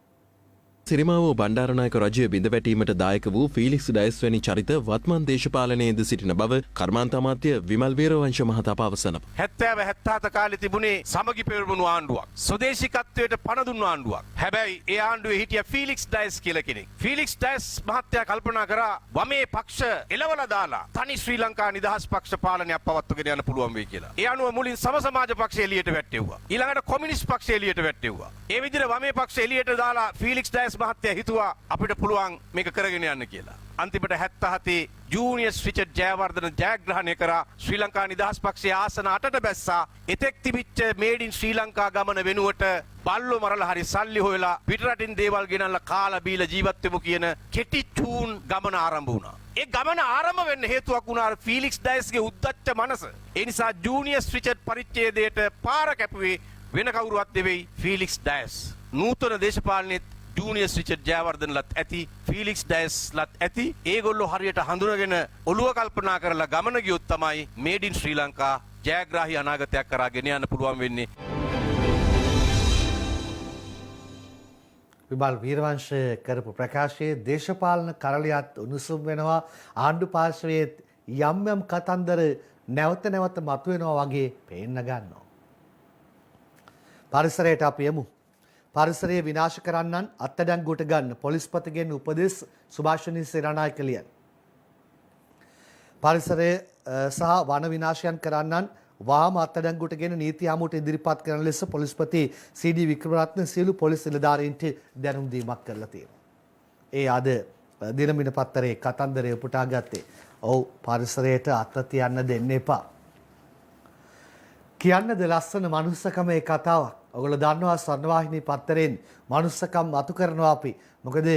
සිරිමාවෝ බණ්ඩාරනායක රජය බිඳ වැටීමට දායක වූ ෆීලික්ස් ඩයස් වැනි චරිත වත්මන් දේශපාලනයේද සිටින බව කර්මාන්ත අමාත්‍ය විමල් වීරවංශ මහතා පවසනවා. 70 කාලේ තිබුණේ සමගි පෙරමුණු ආණ්ඩුවක්. ස්වදේශිකත්වයට පණ දුන්න ආණ්ඩුවක්. හැබැයි ඒ ආණ්ඩුවේ හිටිය ෆීලික්ස් ඩයස් කියලා කෙනෙක්. ෆීලික්ස් ඩයස් මහත්තයා කල්පනා කරා වමේ පක්ෂ එලවලා දාලා තනි ශ්‍රී ලංකා නිදහස් පක්ෂ පාලනයක් පවත්වගෙන යන්න පුළුවන් වෙයි කියලා. ඒ අනුව මුලින් සම සමාජ පක්ෂය එළියට වැටෙව්වා. ඊළඟට කොමියුනිස්ට් පක්ෂය එළියට වැටෙව්වා. ඒ විදිහට වමේ පක්ෂ එළියට දාලා ෆීලික්ස් ඩයස් මහත්තයා හිතුවා අපිට පුළුවන් මේක කරගෙන යන්න කියලා. අන්තිමට 77 ජූනියස් රිචඩ් ජයවර්ධන ජයග්‍රහණය කරා ශ්‍රී ලංකා නිදහස් පක්ෂයේ ආසන 8ට බැස්සා. එතෙක් තිබිච්ච මේඩ් ඉන් ශ්‍රී ලංකා ගමන වෙනුවට බල්ලෝ මරලා හරි සල්ලි හොයලා පිටරටින් දේවල් ගෙනල්ලා කාලා බීලා ජීවත් වෙමු කියන කෙටි චූන් ගමන ආරම්භ වුණා. ඒ ගමන ආරම්භ වෙන්න හේතුවක් වුණා ෆීලික්ස් ඩයස්ගේ උද්දච්ච මනස. ඒ නිසා ජූනියස් රිචඩ් පරිච්ඡේදයට පාර කැපුවේ වෙන කවුරුවත් නෙවෙයි ෆීලික්ස් ඩයස්. නූතන දේශපාලනයේ ජූනියස් රිචඩ් ජයවර්ධනලත් ඇති ෆීලික්ස් ඩයස්ලත් ඇති ඒගොල්ලෝ හරියට හඳුනගෙන ඔළුව කල්පනා කරලා ගමන ගියොත් තමයි මේඩ් ඉන් ශ්‍රී ලංකා ජයග්‍රාහී අනාගතයක් කරා ගෙන යන්න පුළුවන් වෙන්නේ. විමල් වීරවංශ කරපු ප්‍රකාශයේ දේශපාලන කරලියත් උණුසුම් වෙනවා. ආණ්ඩු පාර්ශවයේ යම් යම් කතන්දර නැවත නැවත මතුවෙනවා වගේ පේන්න ගන්නවා. පරිසරයට අපි යමු. පරිසරය විනාශ කරන්නන් අත්අඩංගුවට ගන්න පොලිස්පතිගෙන් උපදෙස් සුභාෂිනී සේනානායක ලියන. පරිසරය සහ වන විනාශයන් කරන්නන් වාම අත්අඩංගුවට ගෙන නීති ආමුවට ඉදිරිපත් කරන ලෙස පොලිස්පති සී.ඩී. වික්‍රමරත්න සියලු පොලිස් නිලධාරීන්ට දැනුම් දීමක් කරලා තියෙනවා. ඒ අද දිනමින පත්තරේ කතන්දරය උපුටා ගත්තේ. ඔව් පරිසරයට අත තියන්න දෙන්න එපා. කියන්නද ලස්සන මනුස්සකමේ කතාවක්. ඔගොල්ලෝ දන්නවා ස්වර්ණවාහිනී පත්තරෙන් මනුස්සකම් අතු කරනවා අපි. මොකද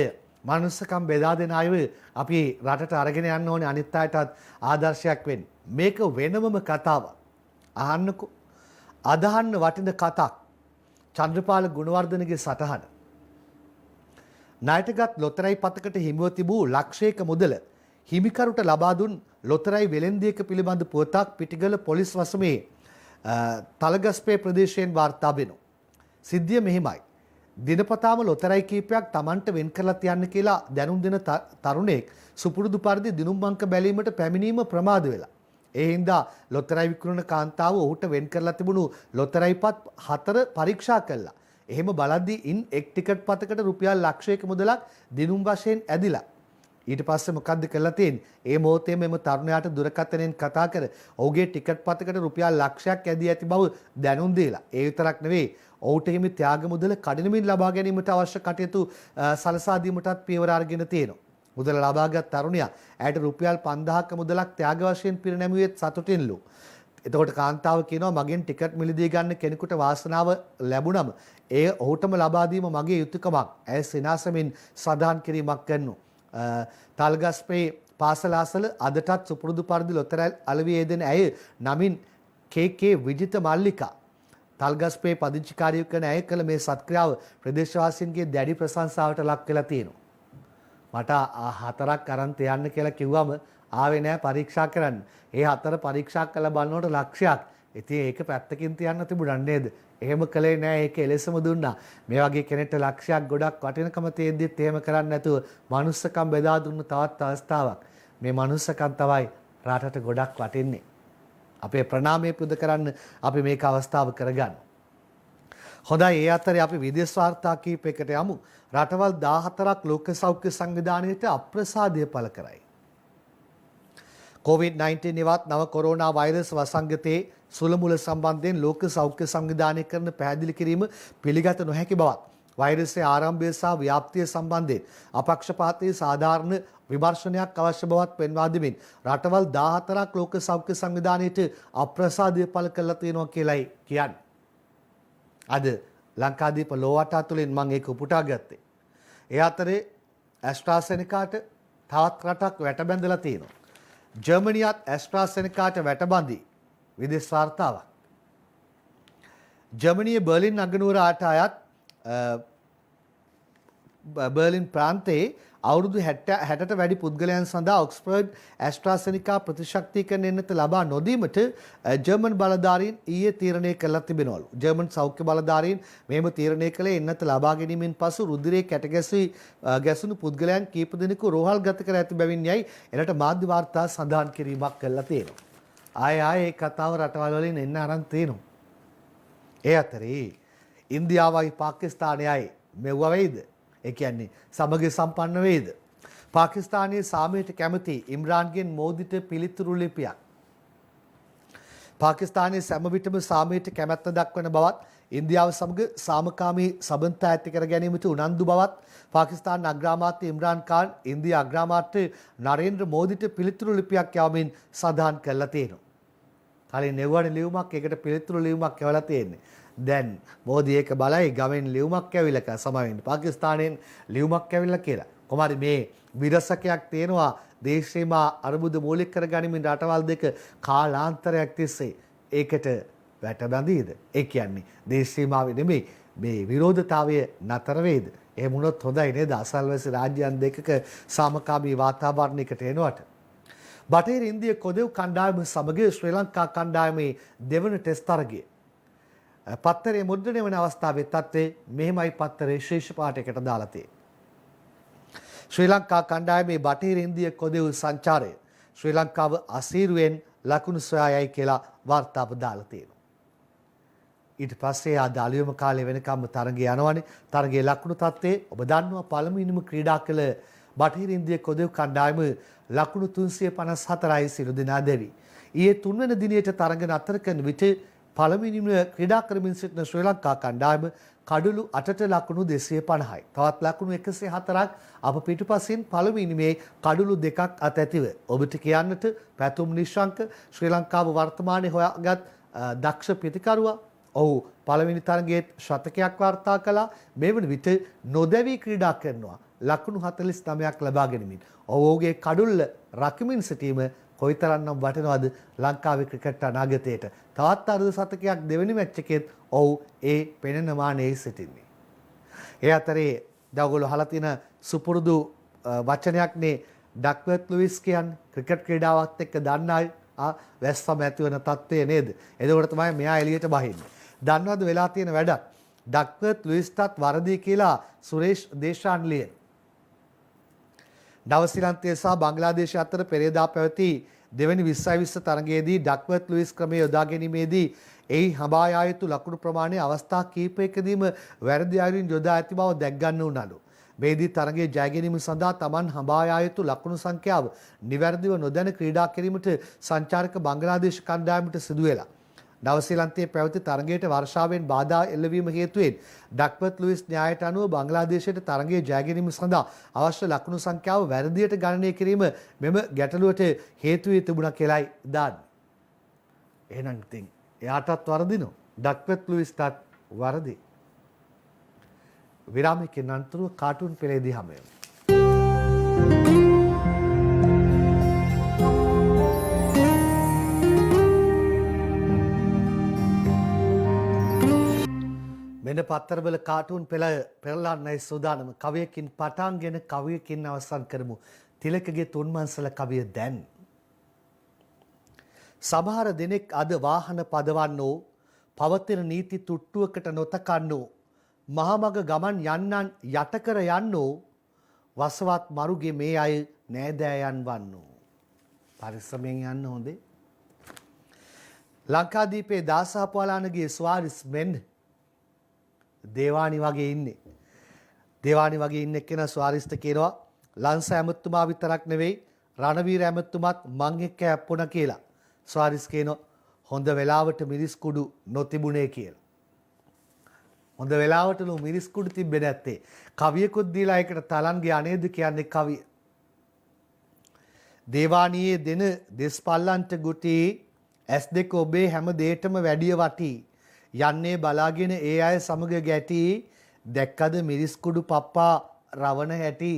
මනුස්සකම් බෙදා දෙන අයව අපි රටට අරගෙන යන්න ඕනේ අනිත් අයටත් ආදර්ශයක් වෙන්න. මේක වෙනමම කතාවක්. අහන්නකෝ. අදහන්න වටින කතාවක්. චන්ද්‍රපාල ගුණවර්ධනගේ සටහන. ණයටගත් ලොතරැයි පතකට හිමිව තිබූ ලක්ෂයක මුදල හිමිකරුට ලබා දුන් ලොතරැයි වෙළෙන්දියක පිළිබඳ පුවතක් පිටිගල පොලිස් වසමේ තලගස්පේ ප්‍රදේශයෙන් වාර්තා වෙනවා. සිද්ධිය මෙහිමයි. දිනපතාම ලොතරැයි කීපයක් Tamanට වෙන් කරලා තියන්න කියලා දැනුම් දෙන තරුණයෙක් සුපුරුදු පරිදි දිනුම් අංක බැලීමට පැමිණීම ප්‍රමාද වෙලා. ඒ හින්දා ලොතරැයි විකුණන කාන්තාව ඔහුට වෙන් කරලා තිබුණු ලොතරැයිපත් 4 පරීක්ෂා කළා. එහෙම බලද්දී ඉන් එක් ටිකට් පතකට රුපියල් ලක්ෂයක මුදලක් දිනුම් වශයෙන් ඇදිලා. ඊට පස්සේ මොකද්ද කරලා තියෙන්නේ? ඒ මොහොතේ මෙම තරුණයාට දුරකථනයෙන් කතා කර ඔහුගේ ටිකට් පතකට රුපියල් ලක්ෂයක් ඇදී ඇති බව දැනුම් දීලා. ඒ විතරක් නෙවෙයි ඔහුට හිමි ත්‍යාග මුදල කඩිනමින් ලබා ගැනීමට අවශ්‍ය කටයුතු සලසා දීමටත් පියවර අරගෙන තියෙනවා. මුදල ලබාගත් තරුණයා ඇයට රුපියල් 5000ක මුදලක් ත්‍යාග වශයෙන් පිරිනැමුවෙත් සතුටින්ලු. එතකොට කාන්තාව කියනවා මගෙන් ටිකට් මිලදී ගන්න කෙනෙකුට වාසනාව ලැබුණම ඒ ඔහුටම ලබා දීම මගේ යුතුයකමක්. ඇය සිනාසමින් සදාන් කිරීමක් කරනවා. තල්ගස්පේ පාසල අසල අදටත් සුපුරුදු පරිදි ලොතරැයි අලවිය යෙදෙන ඇය නමින් කේ විජිත මල්ලිකා. තල්ගස්පේ පදිංචිකාරිය කරන ඇය කළ මේ සත්ක්‍රියාව ප්‍රදේශවාසීන්ගේ දැඩි ප්‍රශංසාවට ලක් වෙලා තියෙනවා. මට 4ක් අරන් තියන්න කියලා කිව්වම ආවේ නෑ පරීක්ෂා කරන්න. ඒ 4 පරීක්ෂා කළා බලනකොට ලක්ෂයක්. ඉතින් ඒක පැත්තකින් තියන්න තිබුණා නේද? එහෙම කළේ නෑ. ඒක එලෙසම දුන්නා. මේ වගේ කෙනෙක්ට ලක්ෂයක් ගොඩක් වටිනකම තියෙද්දිත් එහෙම කරන්නේ නැතුව මනුස්සකම් බෙදා දුන්න තවත් අවස්ථාවක්. මේ මනුස්සකම් තමයි රටට ගොඩක් වටින්නේ. අපේ ප්‍රණාමය පුද කරන්න අපි මේක අවස්ථාව කරගන්න. හොඳයි ඒ අතරේ අපි විදේශ වාර්තා කීපයකට යමු. රටවල් 14ක් ලෝක සෞඛ්‍ය සංවිධානයට අප්‍රසාදය පළ කරයි. COVID-19 ඉවත් නව කොරෝනා වෛරස් වසංගතයේ සුළමුල සම්බන්ධයෙන් ලෝක සෞඛ්‍ය සංවිධානය කරන පැහැදිලි කිරීම පිළිගත නොහැකි බවත් වෛරසයේ ආරම්භය සහ ව්‍යාප්තිය සම්බන්ධයෙන් අපක්ෂපාතී සාධාරණ විමර්ශනයක් අවශ්‍ය බවත් පෙන්වා දෙමින් රටවල් 14ක් ලෝක සෞඛ්‍ය සංවිධානයට අප්‍රසාදය පළ කළා තියෙනවා කියලායි කියන්නේ. අද ලංකාදීප ලෝවටා තුළින් මම ඒක උපුටා ගත්තේ. ඒ අතරේ ඇස්ට්‍රාසෙනිකාට තවත් රටක් වැටබැඳලා තියෙනවා. ජර්මනියත් ඇස්ට්‍රාසෙනිකාට වැටබඳි විදේශ වාර්තාවක්. ජර්මනියේ බර්ලින් නගරනුවර ආට අයත් බර්ලින් ප්‍රාන්තයේ අවුරුදු 60ට වැඩි පුද්ගලයන් සඳහා ඔක්ස්ෆර්ඩ් ඇස්ට්‍රාසෙනිකා ප්‍රතිශක්තිකරණ එන්නත ලබා නොදීමට ජර්මන් බලධාරීන් ඊයේ තීරණය කළා තිබෙනවලු. ජර්මන් සෞඛ්‍ය බලධාරීන් මෙහෙම තීරණය කළේ එන්නත ලබා ගැනීමෙන් පසු රුධිරයේ ගැසුණු පුද්ගලයන් කීප දෙනෙකු රෝහල් ගත කර ඇති බැවින් යයි එරට මාධ්‍ය වාර්තා සඳහන් කිරීමක් කළා තියෙනවා. ආයේ කතාව රටවල් වලින් එන්න අරන් තියෙනවා. ඒ අතරේ ඉන්දියාවයි පාකිස්තානයයි මෙව්ව වෙයිද? ඒ කියන්නේ සමගි සම්පන්න වේද? පාකිස්තානයේ සාමයට කැමති ඉම්රාන්ගෙන් මෝදිට පිළිතුරු ලිපියක්. පාකිස්තානයේ සෑම විටම සාමයට කැමැත්ත දක්වන බවත් ඉන්දියාව සමග සාමකාමී සබඳතා ඇති කර ගැනීමට උනන්දු බවත් පාකිස්තාන අග්‍රාමාත්‍ය ඉම්රාන් ખાન ඉන්දියා අග්‍රාමාත්‍ය නරේන්ද්‍ර මෝදිට පිළිතුරු ලිපියක් යවමින් සඳහන් කළා තියෙනවා. කලින් නෙවුවනේ ලියුමක් ඒකට පිළිතුරු ලියුමක් යවලා තියෙන්නේ. දැන් මෝදි ඒක බලයි ගමෙන් ලියුමක් ඇවිල්ලා සමවෙන්න පාකිස්තානයෙන් ලියුමක් ඇවිල්ලා කියලා. කොහොමද මේ විරසකයක් තියෙනවා දේශීමා අර්බුද මූලික කරගනිමින් රටවල් දෙක කාලාන්තරයක් තිස්සේ ඒකට වැටබැඳීද? ඒ කියන්නේ දේශීමාවේ නෙමෙයි මේ විරෝධතාවය නතර වේද? එහෙම වුණොත් හොඳයි නේද? අසල්වැසි රාජ්‍යයන් දෙකක සාමකාමී වාතාවරණයකට එනවට. බටහිර ඉන්දිය කොදෙව් කණ්ඩායම සමග ශ්‍රී ලංකා කණ්ඩායමේ දෙවන ටෙස්ට් තරගය පත්තරේ මුද්‍රණය වන අවස්ථාවේ තත්ත්වය මෙහෙමයි පත්තරේ ශීර්ෂ පාඨයකට දාලා තියෙන්නේ. ශ්‍රී ලංකා කණ්ඩායමේ බටහිර ඉන්දිය කොදෙව් සංචාරය ශ්‍රී ලංකාව අසීරුවෙන් ලකුණු සොයායයි කියලා වාර්තාව දාලා තියෙනවා. ඊට පස්සේ ආදාලියම කාලේ වෙනකම්ම තරගය යනවනේ. තරගයේ ලකුණු තත්ත්වයේ ඔබ දන්නවා පළමුවෙනිම ක්‍රීඩා කළ බටහිර ඉන්දිය කොදෙව් කණ්ඩායම ලකුණු 354යි සිළු දෙනා දෙවි. ඊයේ තුන්වන දිනයට තරග නතර කරන විට පළමුවෙනිම ක්‍රීඩා කරමින් සිටින ශ්‍රී ලංකා කණ්ඩායම කඩලු 8ට ලකුණු 250යි. තවත් ලකුණු 104ක් අප පිටුපසින් පළමුවෙනිමේ කඩලු 2ක් අතැතිව ඔබට කියන්නට පැතුම් නිශ්ශංක ශ්‍රී ලංකාව වර්තමානයේ හොයාගත් දක්ෂ පිතිකරුවා. ඔහු පළවෙනි තරගයේ ශතකයක් වාර්තා කළා. මේ වන විට නොදැවී ක්‍රීඩා කරනවා. ලකුණු 49ක් ලබා ගැනීමෙන් ඔහුගේ කඩුල්ල රකිමින් සිටීම කොයිතරම්නම් වටිනවද ලංකාවේ ක්‍රිකට් අනාගතයට. තවත් අර්ධ ශතකයක් දෙවෙනි මැච් එකෙත් ඔහු ඒ පෙනෙන මානයේ සිටින්නේ. ඒ අතරේ දවගොල්ලෝ අහලා තියෙන සුපුරුදු වචනයක්නේ ඩක්වර්ත් ලුයිස් කියන්නේ ක්‍රිකට් ක්‍රීඩාවත් එක්ක දන්න අය වැස්සම ඇති වෙන තත්ත්වය නේද? එතකොට තමයි මෙයා එළියට බහින්නේ. දන්නවද වෙලා තියෙන වැඩක්? ඩක්වර්ත් ලුයිස්ටත් වරදී කියලා සුරේෂ් දේශාන් ලියන. නවසීලන්තය සහ බංග්ලාදේශය අතර පෙරේදා පැවති දෙවැනි 2020 තරගයේදී ඩක්වර්ත් ලුයිස් ක්‍රමය යොදා ගැනීමේදී එහි හඹා යා යුතු ලකුණු ප්‍රමාණය අවස්ථා කිහිපයකදීම වැරදි අයුරින් යොදා ඇති බව දැක්ගන්න උනලු. මේදී තරගයේ ජය ගැනීම සඳහා Taman හඹා යා යුතු ලකුණු සංඛ්‍යාව නිවැරදිව නොදැන ක්‍රීඩා කිරීමට සංචාරක බංග්ලාදේශ කණ්ඩායමට සිදු වෙලා. නවසීලන්තයේ පැවති තරගයට වර්ෂාවෙන් බාධා එල්ලවීම හේතුවෙන් ඩක්වර්ත් ලුයිස් න්‍යායට අනුව බංග්ලාදේශයට තරගයේ ජය ගැනීම සඳහා අවශ්‍ය ලකුණු සංඛ්‍යාව වැරදියට ගණනය කිරීම මෙම ගැටලුවට හේතු වී තිබුණා කියලායි දාන්නේ. එහෙනම් ඉතින් එයාටත් වරදිනෝ ඩක්වර්ත් ලුයිස්ටත් වරදි. විරාමයකින් අනතුරුව කාටුන් පෙළේදී හමු වෙමු. මෙන්න පත්තරවල කාටුන් පෙරලන්නයි සූදානම. කවියකින් පටන්ගෙන කවියකින් අවසන් කරමු. තිලකගේ තුන්මන්සල කවිය දැන්. සමහර දෙනෙක් අද වාහන පදවන්නෝ පවතින නීති තුට්ටුවකට නොතකන්නෝ මහමග ගමන් යන්නන් යටකර යන්නෝ වසවත් මරුගේ මේ අය නෑදෑයන් වන්නෝ. පරිස්සමෙන් යන්න හොඳේ. ලංකාදීපේ දාසාපවාලානගේ ස්වාරිස් මෙන් දේවානි වගේ ඉන්නේ. දේවානි වගේ ඉන්න එක්කෙනා ස්වාරිස්ට කියනවා ලංස ඇමතුමා විතරක් නෙවෙයි රණවීර ඇමතුමත් මං එක්ක ඇප්පුණා කියලා. ස්වාරිස් කියනවා හොඳ වෙලාවට මිරිස් කුඩු නොතිබුණේ කියලා. හොඳ වෙලාවටලු මිරිස් කුඩු තිබ්බේ නැත්තේ. කවියකුත් දීලා ඒකට තලන්ගේ අනේද කියන්නේ කවිය. දේවානියේ දෙන දෙස්පල්ලන්ට ගුටි S2 ඔබේ හැම දෙයකම වැඩිය වටි. යන්නේ බලාගෙන ඒ අය සමග ගැටි. දැක්කද මිරිස් කුඩු පප්පා රවණ හැටි.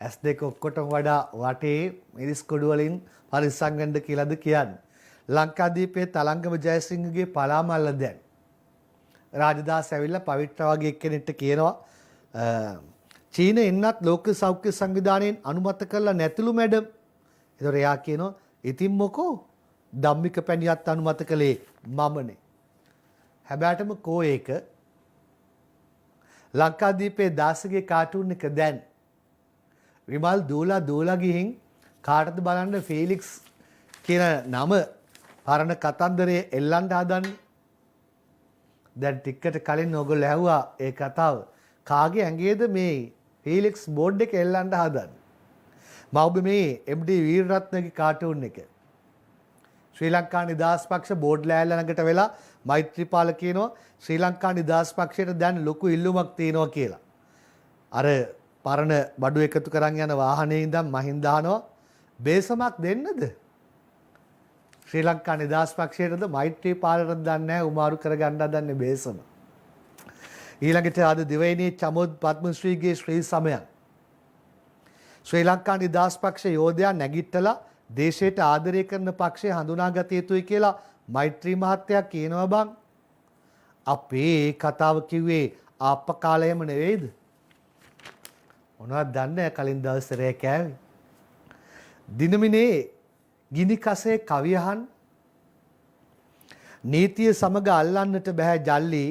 S2 ඔක්කොටම වඩා වටේ මිරිස් කුඩු වලින් පරිස්සම් වෙන්න කියලාද කියන්නේ. ලංකාදීපේ තලංගම ජයසිංහගේ පලාමල්ල දැන් රාජදාස් ඇවිල්ලා පවිත්‍ර වගේ එක්කෙනෙක්ට කියනවා චීන එන්නත් ලෝක සෞඛ්‍ය සංවිධානයෙන් අනුමත කරලා නැතිලු මැඩම්. ඒතකොට එයා කියනවා ඉතින් මොකෝ ධම්මික පැණියත් අනුමත කළේ මමනේ. හැබැයිටම කෝ ඒක ලංකාදීපේ දාසගේ කාටුන් එක දැන් විමල් දූලා ගිහින් කාටද බලන්න ෆීලික්ස් කියන නම පරණ කතන්දරේ එල්ලන්න හදන්නේ. දැන් ටිකට කලින් ඔයගොල්ලෝ ඇහුවා ඒ කතාව. කාගේ ඇඟේද මේ ෆීලික්ස් බෝඩ් එක එල්ලන්න හදන්නේ? මම මේ MD වීරරත්නගේ කාටුන් එක. ශ්‍රී ලංකා නිදහස් පක්ෂ බෝඩ් ලෑල්ල ළඟට වෙලා මෛත්‍රීපාල කියනවා ශ්‍රී ලංකා නිදහස් පක්ෂයට දැන් ලොකු ඉල්ලුමක් තියෙනවා කියලා. අර පරණ බඩු එකතු කරන් යන වාහනේ ඉඳන් මහින්ද අහනවා බේසමක් දෙන්නද? ශ්‍රී ලංකා නිදහස් පක්ෂයටද මෛත්‍රීපාලටද දන්නේ නැහැ උමාරු කරගන්න හදන්නේ බේසම. ඊළඟට අද දිවයිනේ චමොද් පද්මශ්‍රීගේ ශ්‍රී සමයන් ශ්‍රී ලංකා නිදහස් පක්ෂ යෝධයා නැගිටලා දේශයට ආදරය කරන පක්ෂය හඳුනාගත යුතුයි කියලා මෛත්‍රී මහත්තයා කියනවා බං. අපේ කතාව කිව්වේ ආප්ප කාලයම නෙවෙයිද? මොනවද දන්නේ කලින් දවසේ රෑ කෑවේ. දිනමිනේ ගිනි කසේ කවියහන් නීතිය සමග අල්ලන්නට බෑ ජල්ලි.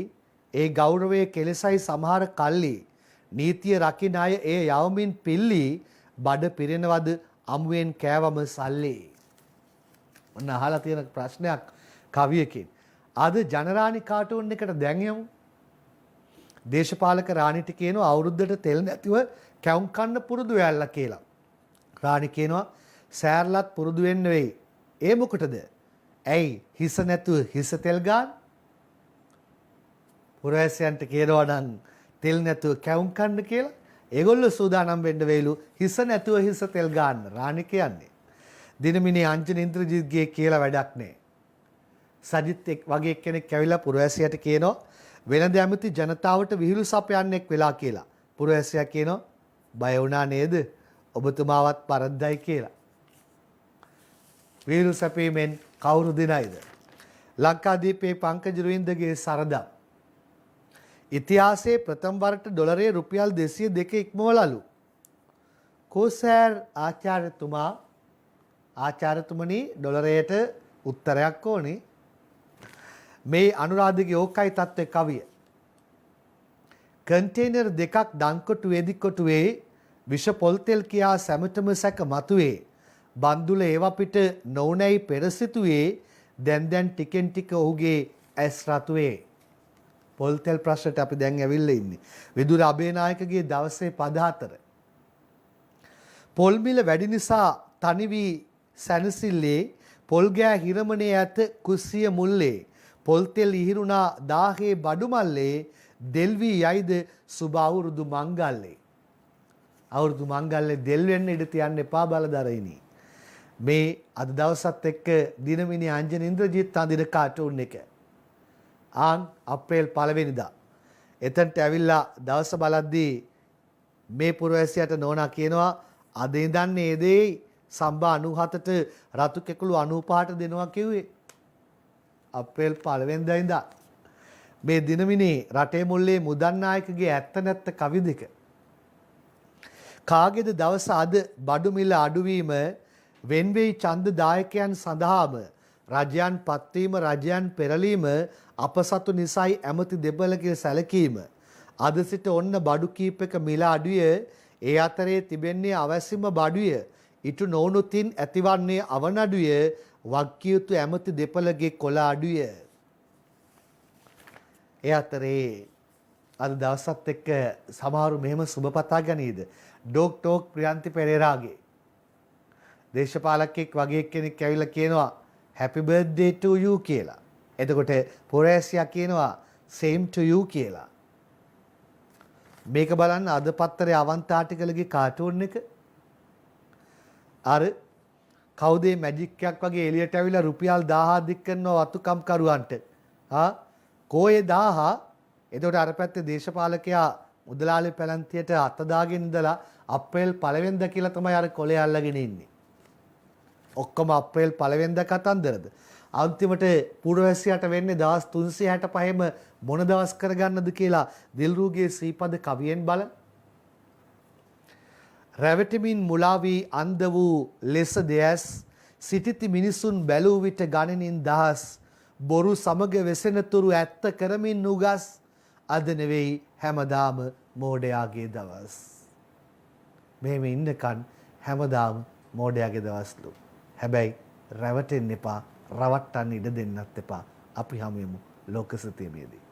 ඒ ගෞරවයේ කෙලෙසයි සමහර කල්ලි. නීතිය රකින්න අය ඒ යවමින් පිල්ලි. බඩ පිරෙනවද අමුවෙන් කෑවම සල්ලි. ඔන්න අහලා තියෙන ප්‍රශ්නයක් කවියකින්. අද ජනරාණි කාටුන් එකට දැන් යමු. දේශපාලක රාණිට කියනවා අවුරුද්දට තෙල් නැතිව කැවුම් කන්න පුරුදු වෙලා කියලා. රාණි කියනවා සෑර්ලත් පුරුදු වෙන්න වෙයි. ඒ මොකටද? ඇයි හිස නැතුව හිස තෙල් ගන්න? පුරවැසියන්ට කියනවා නම් තෙල් නැතුව කැවුම් කන්න කියලා. ඒගොල්ලෝ සූදානම් වෙන්න වෙයිලු හිස නැතුව හිස තෙල් ගන්න. රාණි කියන්නේ. දිනමිනේ අංජන ඉන්ද්‍රජිත්ගේ කියලා වැඩක් නැහැ. සජිත් වගේ කෙනෙක් ඇවිල්ලා පුරවැසියට කියනවා වෙනද ඇමති ජනතාවට විහිළු සපයන්නෙක් වෙලා කියලා. පුරවැසියා කියනවා බය වුණා නේද? ඔබතුමාවත් පරද්දයි කියලා. විහිළු සැපීමෙන් කවුරු දිනයිද? ලංකාදීපේ පංකජ රුවින්දගේ සරදම්. ඉතිහාසයේ ප්‍රථම වරට ඩොලරයේ රුපියල් 202 ඉක්මවලලු. කෝසෑර් ආචාර්යතුමනි ඩොලරයට උත්තරයක් ඕනේ. මේ අනුරාධගේ ඕකයි තත්ත්වයේ කවිය. කන්ටේනර් දෙකක් දන්කොටු වෙදිකොටුවේ විෂ පොල් තෙල් කියා සැමටම සැක මතුවේ. බන්දුල ඒවා පිට නොඋනැයි පෙරසිතුවේ දැන් ටිකෙන් ටික ඔහුගේ ඇස් රතුවේ. පොල් තෙල් ප්‍රශ්නට අපි දැන් ඇවිල්ලා ඉන්නේ. විදුර අබේනායකගේ දවසේ පද 4. පොල් මිල වැඩි නිසා තනි වී සැනසille පොල් ගෑ හිරමනේ ඇත කුස්සිය මුල්ලේ. පොල් තෙල් ඉහිරුණා දාහේ බඩු මල්ලේ දෙල් වී යයිද සුබ අවුරුදු මංගල්ලේ. අවුරුදු මංගල්ලේ දෙල් වෙන්න ඉඩ තියන්න එපා බලදරයිනි. මේ අද දවසත් එක්ක දිනමිනි අංජන ඉන්ද්‍රජිත් අඳින කාටුන් එක. අප්‍රේල් 1 වෙනිදා. එතනට ඇවිල්ලා දවස බලද්දී මේ පුරවැසියට නෝනා කියනවා අද ඉඳන් මේ දේ සම්බා 97ට රතු කෙකුළු 95ට දෙනවා කිව්වේ. අප්‍රේල් 1 වෙනිදා ඉඳන් මේ දිනමිනේ රටේ මුල්ලේ මුදන් නායකගේ ඇත්ත නැත්ත කවි දෙක. කාගේද දවස අද බඩු මිල අඩුවීම වෙන්වෙයි ඡන්ද දායකයන් සඳහාම රජයන් පත්වීම රජයන් පෙරලීම අපසතු නිසයි ඇමති දෙපළගේ සැලකීම. අද සිට ඔන්න බඩු කීපක මිල අඩුය. ඒ අතරේ තිබෙන්නේ අවැසිම බඩුය. ඉටු නොවුනුතින් ඇතිවන්නේ අවනඩුය. වක්කිය යුතු ඇමති දෙපළගේ කොළ අඩුය. ඒ අතරේ අද දවසත් එක්ක සමහරු මෙහෙම සුබ පතා ගනීද? ඩොක්ටෝක් ප්‍රියන්ති පෙරේරාගේ දේශපාලකෙක් වගේ කෙනෙක් ඇවිල්ලා කියනවා happy birthday to you කියලා. එතකොට පොරෑසියා කියනවා same to you කියලා. මේක බලන්න අද පත්තරේ අවන්ත ආටිකලගේ කාටූන් එක. අර කවුද මේ මැජික් එකක් වගේ එළියට ඇවිල්ලා රුපියල් 1000 දික් කරනවා වතුකම් කරුවන්ට. කෝයේ 1000. එතකොට අර පැත්තේ දේශපාලකයා මුදලාලි පැලන්තියට අත දාගෙන ඉඳලා අප්‍රේල් 1 වෙනිදා කියලා තමයි අර කොලේ අල්ලගෙන ඉන්නේ. ඔක්කොම අප්‍රේල් 1 වෙනිදා කතන්දරද. අන්තිමට පුරවැසියට වෙන්නේ දවස් 365ම මොන දවස් කරගන්නද කියලා දිල්රුගේ ශ්‍රීපද කවියෙන් බලන්න. රැවටමින් මුලා වී අන්ධ වූ ලෙස දෙයස් සිටිති මිනිසුන් බැලූ විට ගණනින් දහස් බොරු සමග වෙසෙනතුරු ඇත්ත කරමින් නුගස් අද නෙවෙයි හැමදාම මෝඩයාගේ දවස්. මෙහෙම ඉන්නකන් හැමදාම මෝඩයාගේ දවස්ලු. හැබැයි රැවටෙන්න එපා, රවට්ටන්න ඉඩ දෙන්නත් එපා. අපි හමුවෙමු ලෝක සතියේදී.